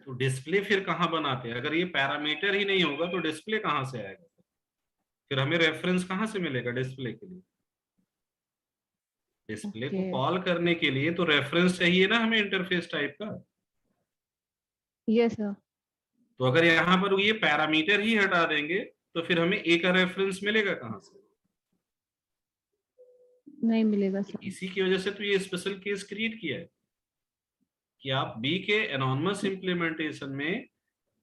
Speaker 1: तो डिस्प्ले फिर कहाँ बनाते हैं, अगर ये पैरामीटर ही नहीं होगा तो डिस्प्ले कहाँ से आएगा, फिर हमें रेफरेंस कहाँ से मिलेगा डिस्प्ले के लिए। डिस्प्ले को
Speaker 2: ओके,
Speaker 1: कॉल करने के लिए तो रेफरेंस चाहिए ना हमें इंटरफेस टाइप का।
Speaker 2: Yes sir.
Speaker 1: तो अगर यहाँ पर ये पैरामीटर ही हटा देंगे तो फिर हमें ए का रेफरेंस मिलेगा कहाँ से?
Speaker 2: नहीं मिलेगा सर।
Speaker 1: इसी की वजह से तो ये स्पेशल केस क्रिएट किया है कि आप बी के एनॉनमस इम्प्लीमेंटेशन में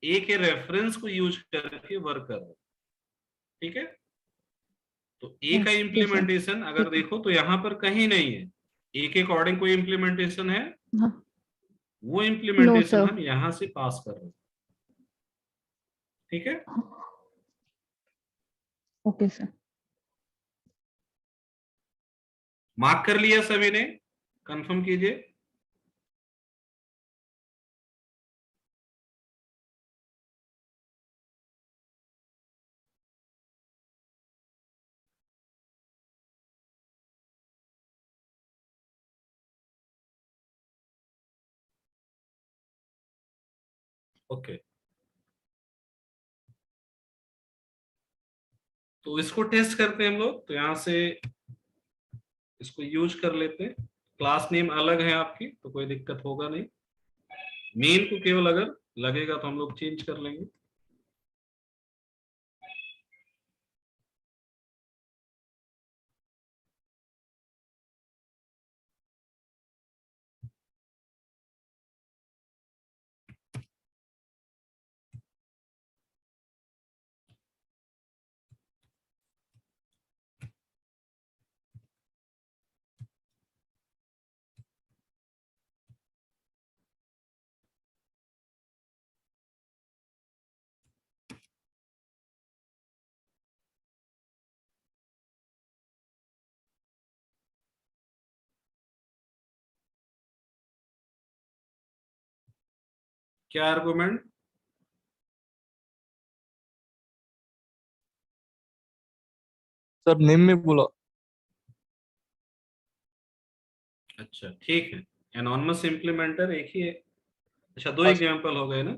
Speaker 1: ए के रेफरेंस को यूज करके वर्क कर रहे हो। ठीक है, तो ए का
Speaker 2: ओके सर।
Speaker 1: इम्प्लीमेंटेशन अगर
Speaker 2: ठीक है।
Speaker 1: देखो तो यहाँ पर कहीं नहीं है। ए के अकॉर्डिंग कोई इम्प्लीमेंटेशन है?
Speaker 2: हाँ।
Speaker 1: वो
Speaker 2: नो
Speaker 1: इम्प्लीमेंटेशन
Speaker 2: सर।
Speaker 1: हम यहां से पास कर रहे हैं। ठीक है,
Speaker 2: ओके सर।
Speaker 1: मार्क कर लिया सभी ने? कंफर्म कीजिए। ओके, तो इसको टेस्ट करते हैं हम लोग। तो यहां से इसको यूज कर लेते हैं। क्लास नेम अलग है आपकी तो कोई दिक्कत होगा नहीं। मेन को केवल अगर लगेगा तो हम लोग चेंज कर लेंगे। क्या आर्गुमेंट?
Speaker 4: सर नेम में बोला।
Speaker 1: अच्छा ठीक है, एनॉनमस इम्प्लीमेंटर एक ही है। अच्छा, दो
Speaker 4: हाँ सर।
Speaker 1: एग्जांपल हो गए ना।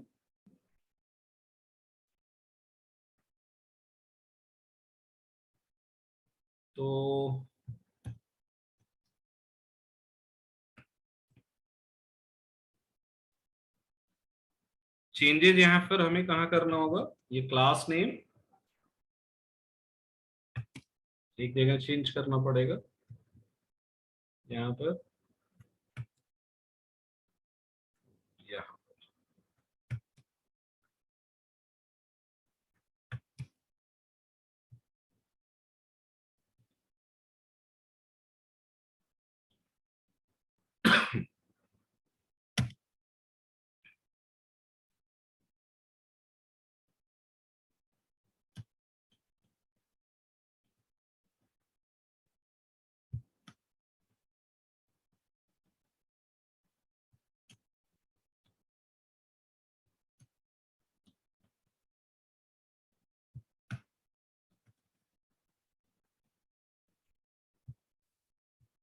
Speaker 1: तो चेंजेस यहाँ पर हमें कहाँ करना होगा? ये क्लास नेम एक जगह चेंज करना पड़ेगा, यहाँ पर, यहाँ।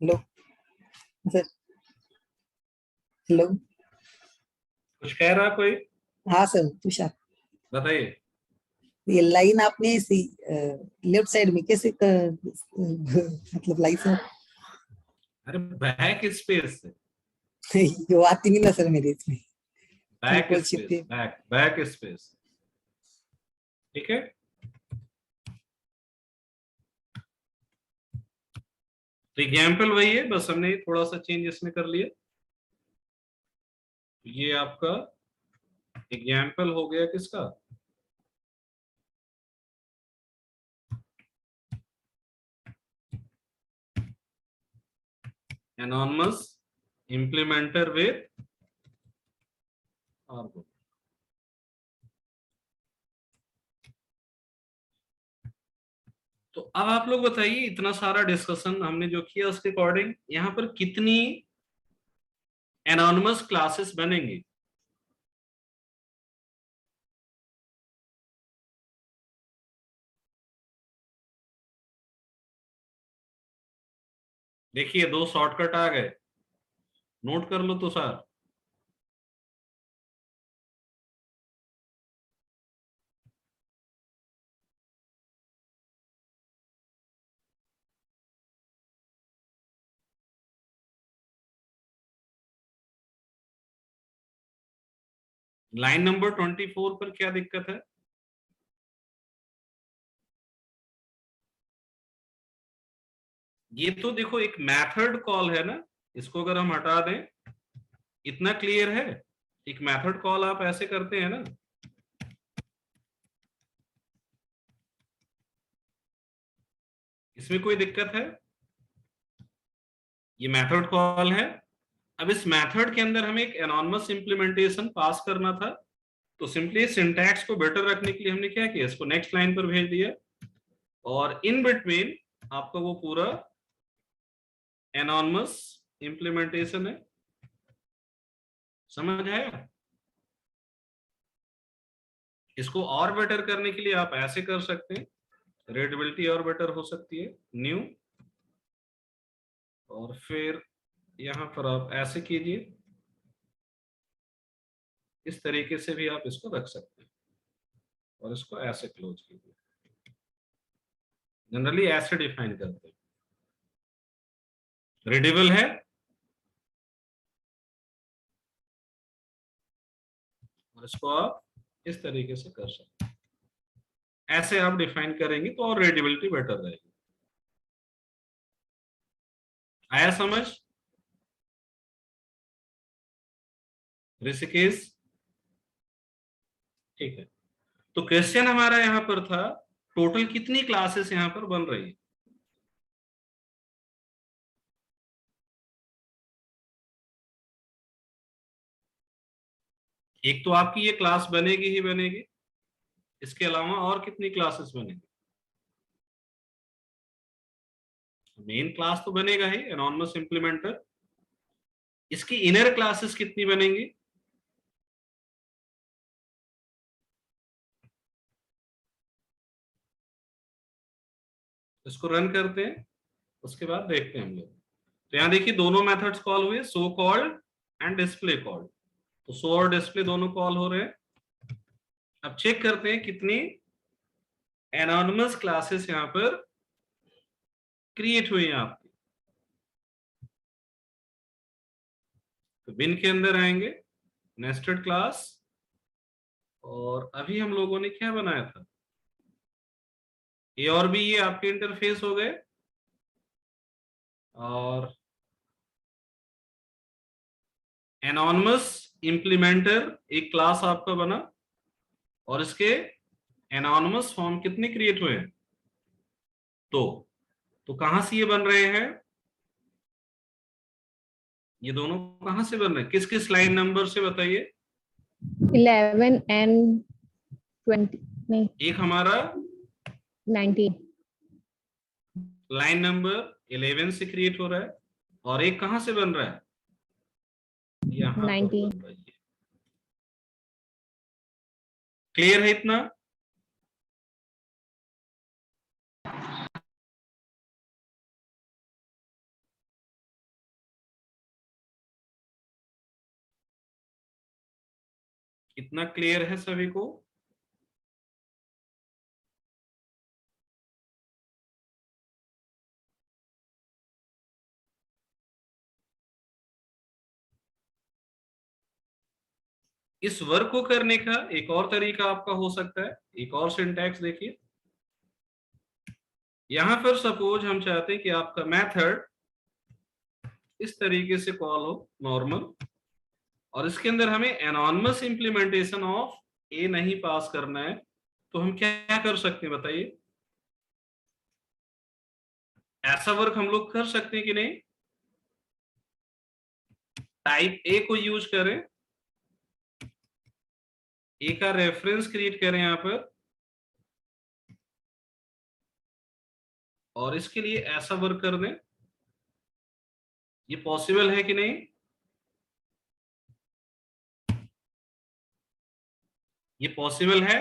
Speaker 5: Hello sir. हेलो।
Speaker 1: कुछ कह रहा कोई?
Speaker 5: हाँ सर, तुषार।
Speaker 1: बताइए।
Speaker 5: ये लाइन आपने लेफ्ट साइड में कैसे मतलब लाइन से
Speaker 1: अरे बैक स्पेस है,
Speaker 5: ये वो आती नहीं ना सर मेरे इसमें
Speaker 1: back
Speaker 5: control
Speaker 1: space,
Speaker 5: shift.
Speaker 1: Back space. ठीक है, तो एग्जाम्पल वही है, बस हमने थोड़ा सा चेंज इसमें कर लिया। ये आपका एग्जाम्पल हो गया किसका? Anonymous implementer with argument. तो अब आप लोग बताइए, इतना सारा डिस्कशन हमने जो किया उसके अकॉर्डिंग यहाँ पर कितनी एनॉनमस क्लासेस बनेंगी? देखिए, दो शॉर्टकट आ गए, नोट कर लो तो सर। लाइन नंबर 24 पर क्या दिक्कत है? ये तो देखो एक मेथड कॉल है ना, इसको अगर हम हटा दें, इतना क्लियर है। एक मेथड कॉल आप ऐसे करते हैं ना, इसमें कोई दिक्कत है? ये मेथड कॉल है। अब इस मेथड के अंदर हमें एक एनोनिमस इंप्लीमेंटेशन पास करना था, तो सिंपली सिंटैक्स को बेटर रखने के लिए हमने क्या किया, इसको नेक्स्ट लाइन पर भेज दिया, और इन बिटवीन आपका वो पूरा एनोनिमस इंप्लीमेंटेशन है। समझ आया? इसको और बेटर करने के लिए आप ऐसे कर सकते हैं, रीडेबिलिटी और बेटर हो सकती है, न्यू, और फिर यहां पर आप ऐसे कीजिए, इस तरीके से भी आप इसको रख सकते हैं, और इसको ऐसे क्लोज कीजिए। जनरली ऐसे डिफाइन करते हैं। रीडेबल है, और इसको आप इस तरीके से कर सकते हैं। ऐसे आप डिफाइन करेंगे तो और रीडेबिलिटी बेटर रहेगी। आया समझ ऋषिकेश? ठीक है, तो क्वेश्चन हमारा यहां पर था, टोटल कितनी क्लासेस यहां पर बन रही है? एक तो आपकी ये क्लास बनेगी ही बनेगी, इसके अलावा और कितनी क्लासेस बनेगी? मेन क्लास तो बनेगा ही, एनोनिमस इंप्लीमेंटर। इसकी इनर क्लासेस कितनी बनेंगी? इसको रन करते हैं, उसके बाद देखते हैं हम लोग। तो यहां देखिए दोनों मेथड्स कॉल हुए, so called and display called. तो सो और डिस्प्ले दोनों कॉल हो रहे हैं। अब चेक करते हैं कितनी एनोनिमस क्लासेस यहां पर क्रिएट हुई हैं आपकी। तो बिन के अंदर आएंगे, नेस्टेड क्लास, और अभी हम लोगों ने क्या बनाया था, ए और बी, ये आपके इंटरफेस हो गए, और एनोनिमस इंप्लीमेंटर एक क्लास आपका बना, और इसके एनोनिमस फॉर्म कितने क्रिएट हुए हैं? तो कहां से ये बन रहे हैं? ये दोनों कहां से बन रहे हैं, किस किस लाइन नंबर से बताइए?
Speaker 2: 11 and 20 नहीं
Speaker 1: एक हमारा
Speaker 2: 19
Speaker 1: लाइन नंबर 11 से क्रिएट हो रहा है, और एक कहां से बन रहा है? यहां पर
Speaker 2: 19
Speaker 1: बन रहा है। क्लियर है इतना? कितना क्लियर है सभी को? इस वर्क को करने का एक और तरीका आपका हो सकता है, एक और सिंटैक्स देखिए। यहां पर सपोज हम चाहते हैं कि आपका मेथड इस तरीके से कॉल हो, नॉर्मल, और इसके अंदर हमें एनोनिमस इंप्लीमेंटेशन ऑफ ए नहीं पास करना है, तो हम क्या कर सकते हैं बताइए? ऐसा वर्क हम लोग कर सकते हैं कि नहीं? टाइप ए को यूज करें, ए का रेफरेंस क्रिएट करें यहां पर, और इसके लिए ऐसा वर्क कर दें। ये पॉसिबल है कि नहीं? ये पॉसिबल है,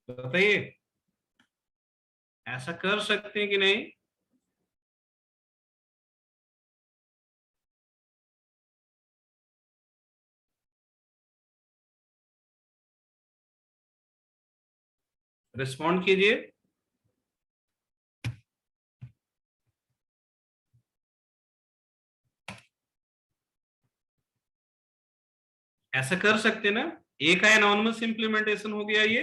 Speaker 1: बताइए, ऐसा कर सकते हैं कि नहीं? रिस्पॉन्ड कीजिए। ऐसा कर सकते ना, ए का एनोनिमस इंप्लीमेंटेशन हो गया ये,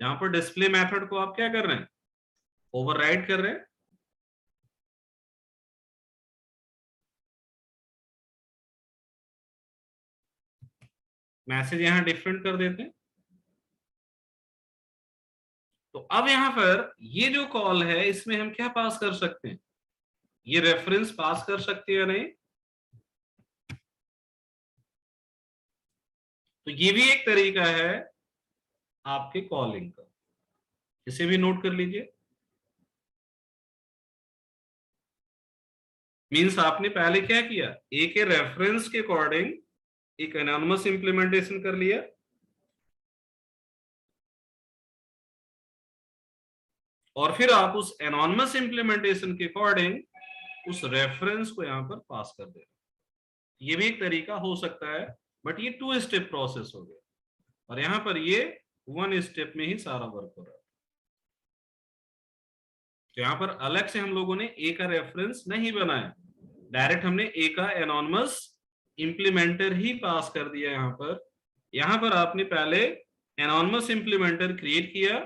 Speaker 1: यहां पर डिस्प्ले मेथड को आप क्या कर रहे हैं, ओवरराइड कर रहे हैं। मैसेज यहां डिफरेंट कर देते हैं। तो अब यहां पर ये जो कॉल है इसमें हम क्या पास कर सकते हैं, ये रेफरेंस पास कर सकते हैं या नहीं। तो ये भी एक तरीका है आपके कॉलिंग का, इसे भी नोट कर लीजिए। मींस आपने पहले क्या किया, ए के रेफरेंस के अकॉर्डिंग एक एनोनिमस इंप्लीमेंटेशन कर लिया, और फिर आप उस एनोनिमस इंप्लीमेंटेशन के अकॉर्डिंग उस रेफरेंस को यहां पर पास कर दे। ये भी एक तरीका हो सकता है, बट ये 2 स्टेप प्रोसेस हो गया, और यहां पर ये 1 स्टेप में ही सारा वर्क हो रहा है। तो यहां पर अलग से हम लोगों ने ए का रेफरेंस नहीं बनाया, डायरेक्ट हमने ए का एनोनिमस इंप्लीमेंटर ही पास कर दिया। यहां पर आपने पहले एनोनिमस इंप्लीमेंटर क्रिएट किया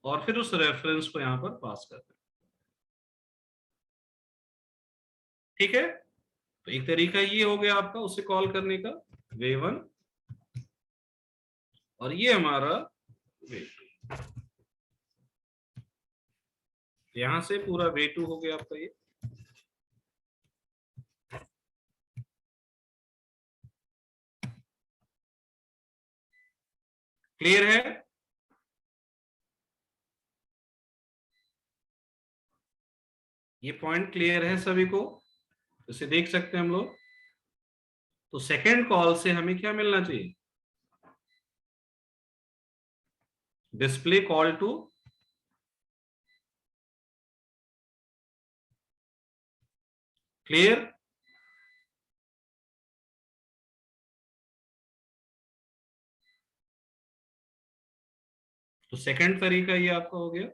Speaker 1: और फिर उस रेफरेंस को यहां पर पास कर दिया। ठीक है, तो एक तरीका ये हो गया आपका उसे कॉल करने का, वे 1, और ये हमारा वे 2। यहां से पूरा वे 2 हो गया आपका ये। क्लियर है? ये पॉइंट क्लियर है सभी को? इसे देख सकते हैं हम लोग। तो सेकेंड कॉल से हमें क्या मिलना चाहिए, डिस्प्ले कॉल टू क्लियर। तो सेकंड तरीका ये आपका हो गया।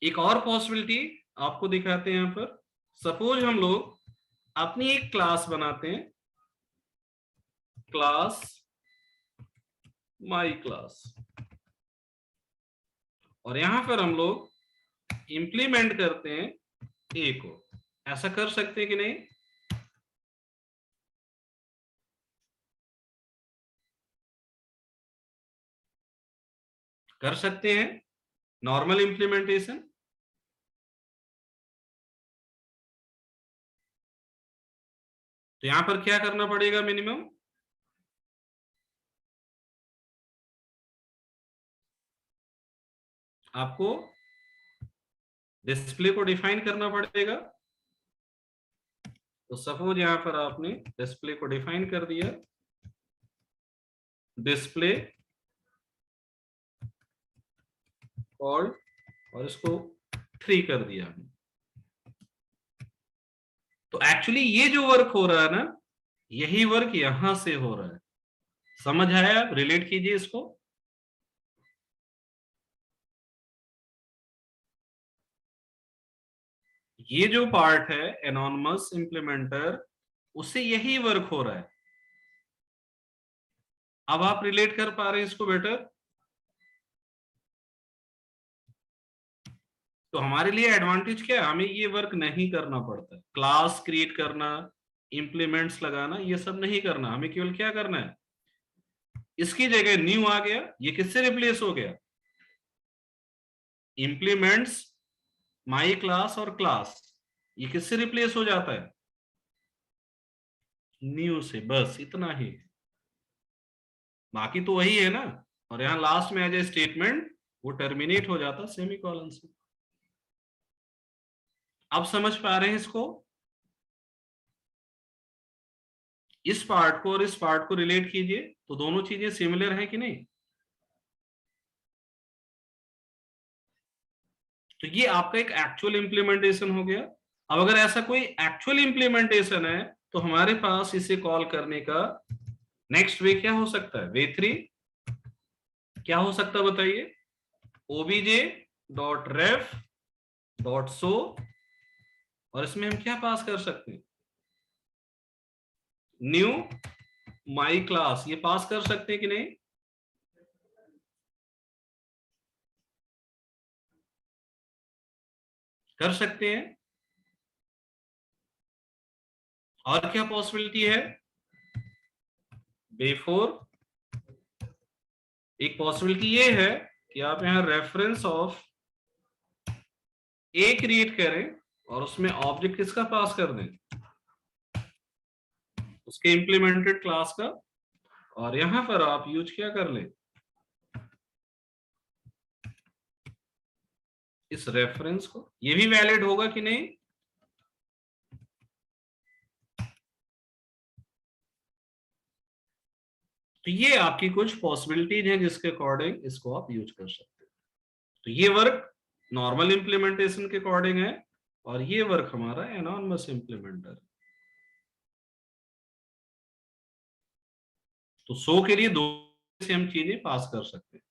Speaker 1: एक और पॉसिबिलिटी आपको दिखाते हैं यहां पर। सपोज हम लोग अपनी एक क्लास बनाते हैं, क्लास माई क्लास, और यहां पर हम लोग इंप्लीमेंट करते हैं ए को। ऐसा कर सकते हैं कि नहीं? कर सकते हैं नॉर्मल इंप्लीमेंटेशन। तो यहां पर क्या करना पड़ेगा, मिनिमम आपको डिस्प्ले को डिफाइन करना पड़ेगा। तो सपोज यहां पर आपने डिस्प्ले को डिफाइन कर दिया, डिस्प्ले कॉल्ड, और इसको 3 कर दिया। तो एक्चुअली ये जो वर्क हो रहा है ना, यही वर्क यहां से हो रहा है। समझ आया? आप रिलेट कीजिए इसको। ये जो पार्ट है एनोनिमस इंप्लीमेंटर, उससे यही वर्क हो रहा है। अब आप रिलेट कर पा रहे हैं इसको बेटर? तो हमारे लिए एडवांटेज क्या है, हमें ये वर्क नहीं करना पड़ता। क्लास क्रिएट करना, इंप्लीमेंट्स लगाना, ये सब नहीं करना। हमें केवल क्या करना है, इसकी जगह न्यू आ गया, ये किससे रिप्लेस हो गया, इंप्लीमेंट्स माई क्लास और क्लास, ये किससे रिप्लेस हो जाता है, न्यू से। बस इतना ही, बाकी तो वही है ना। और यहां लास्ट में एज ए स्टेटमेंट वो टर्मिनेट हो जाता सेमीकोलन से। अब समझ पा रहे हैं इसको? इस पार्ट को और इस पार्ट को रिलेट कीजिए, तो दोनों चीजें सिमिलर है कि नहीं। तो ये आपका एक एक्चुअल इंप्लीमेंटेशन हो गया। अब अगर ऐसा कोई एक्चुअल इंप्लीमेंटेशन है, तो हमारे पास इसे कॉल करने का नेक्स्ट वे क्या हो सकता है, वे 3 क्या हो सकता है बताइए, obj.ref.show, और इसमें हम क्या पास कर सकते हैं, न्यू माई क्लास, ये पास कर सकते हैं कि नहीं? कर सकते हैं। और क्या पॉसिबिलिटी है? बिफोर, एक पॉसिबिलिटी ये है कि आप यहां रेफरेंस ऑफ ए क्रिएट करें और उसमें ऑब्जेक्ट किसका पास कर दें? उसके इंप्लीमेंटेड क्लास का, और यहां पर आप यूज क्या कर लें? इस रेफरेंस को। ये भी वैलिड होगा कि नहीं? तो ये आपकी कुछ पॉसिबिलिटीज हैं जिसके अकॉर्डिंग इसको आप यूज कर सकते हैं। तो ये वर्क नॉर्मल इंप्लीमेंटेशन के अकॉर्डिंग है और ये वर्क हमारा एनॉनमस इंप्लीमेंटर। तो सो के लिए दो से हम चीजें पास कर सकते हैं।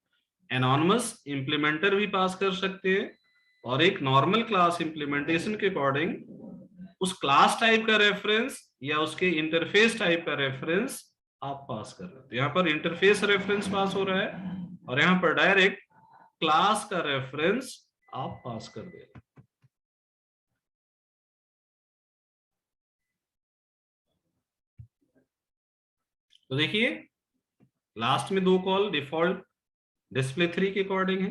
Speaker 1: एनॉनमस इंप्लीमेंटर भी पास कर सकते हैं और एक नॉर्मल क्लास इंप्लीमेंटेशन के अकॉर्डिंग उस क्लास टाइप का रेफरेंस या उसके इंटरफेस टाइप का रेफरेंस आप पास कर रहे हो। यहाँ पर इंटरफेस रेफरेंस पास हो रहा है और यहाँ पर डायरेक्ट क्लास का रेफरेंस आप पास कर दे रहे हो। तो देखिए लास्ट में दो कॉल डिफॉल्ट डिस्प्ले 3 के अकॉर्डिंग है।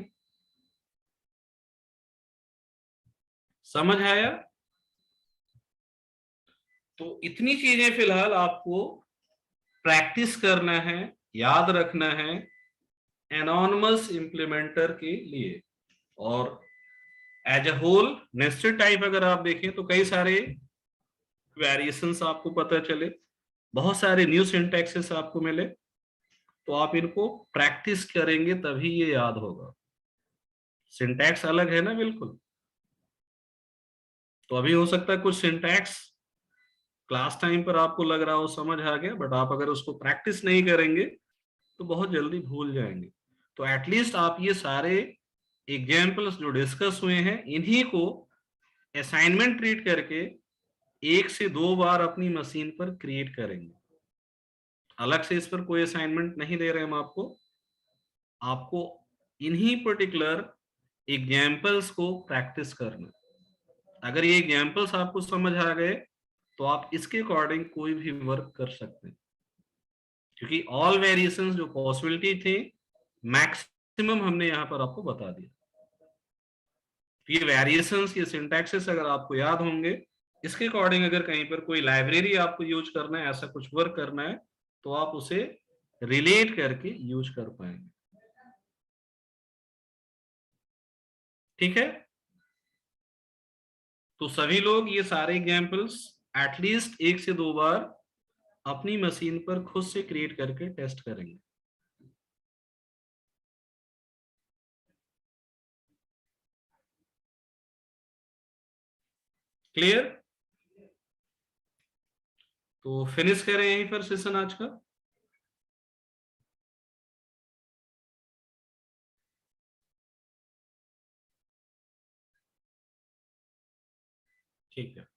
Speaker 1: समझ आया? तो इतनी चीजें फिलहाल आपको प्रैक्टिस करना है, याद रखना है एनॉनमस इंप्लीमेंटर के लिए। और as a whole nested type अगर आप देखें तो कई सारे वेरिएशंस आपको पता चले, बहुत सारे न्यू सिंटैक्सेस आपको मिले। तो आप इनको प्रैक्टिस करेंगे तभी ये याद होगा। सिंटैक्स अलग है ना बिल्कुल। तो अभी हो सकता है कुछ सिंटैक्स क्लास टाइम पर आपको लग रहा हो समझ आ गया, बट आप अगर उसको प्रैक्टिस नहीं करेंगे तो बहुत जल्दी भूल जाएंगे। तो एटलीस्ट आप ये सारे एग्जाम्पल्स जो डिस्कस हुए हैं इन्हीं को असाइनमेंट ट्रीट करके 1 से 2 बार अपनी मशीन पर क्रिएट करेंगे। अलग से इस पर कोई असाइनमेंट नहीं दे रहे हम आपको। आपको इन्हीं पर्टिकुलर एग्जाम्पल्स को प्रैक्टिस करना। अगर ये एग्जाम्पल्स आपको समझ आ गए तो आप इसके अकॉर्डिंग कोई भी वर्क कर सकते हैं, क्योंकि ऑल वेरिएशंस जो पॉसिबिलिटी थी मैक्सिमम हमने यहां पर आपको बता दिया। ये वेरिएशंस, ये सिंटैक्सेस अगर आपको याद होंगे, इसके अकॉर्डिंग अगर कहीं पर कोई लाइब्रेरी आपको यूज करना है, ऐसा कुछ वर्क करना है, तो आप उसे रिलेट करके यूज कर पाएंगे। ठीक है? तो सभी लोग ये सारे एग्जाम्पल्स एटलीस्ट 1 से 2 बार अपनी मशीन पर खुद से क्रिएट करके टेस्ट करेंगे। क्लियर? तो फिनिश करें यहीं पर सेशन आज का। ठीक है।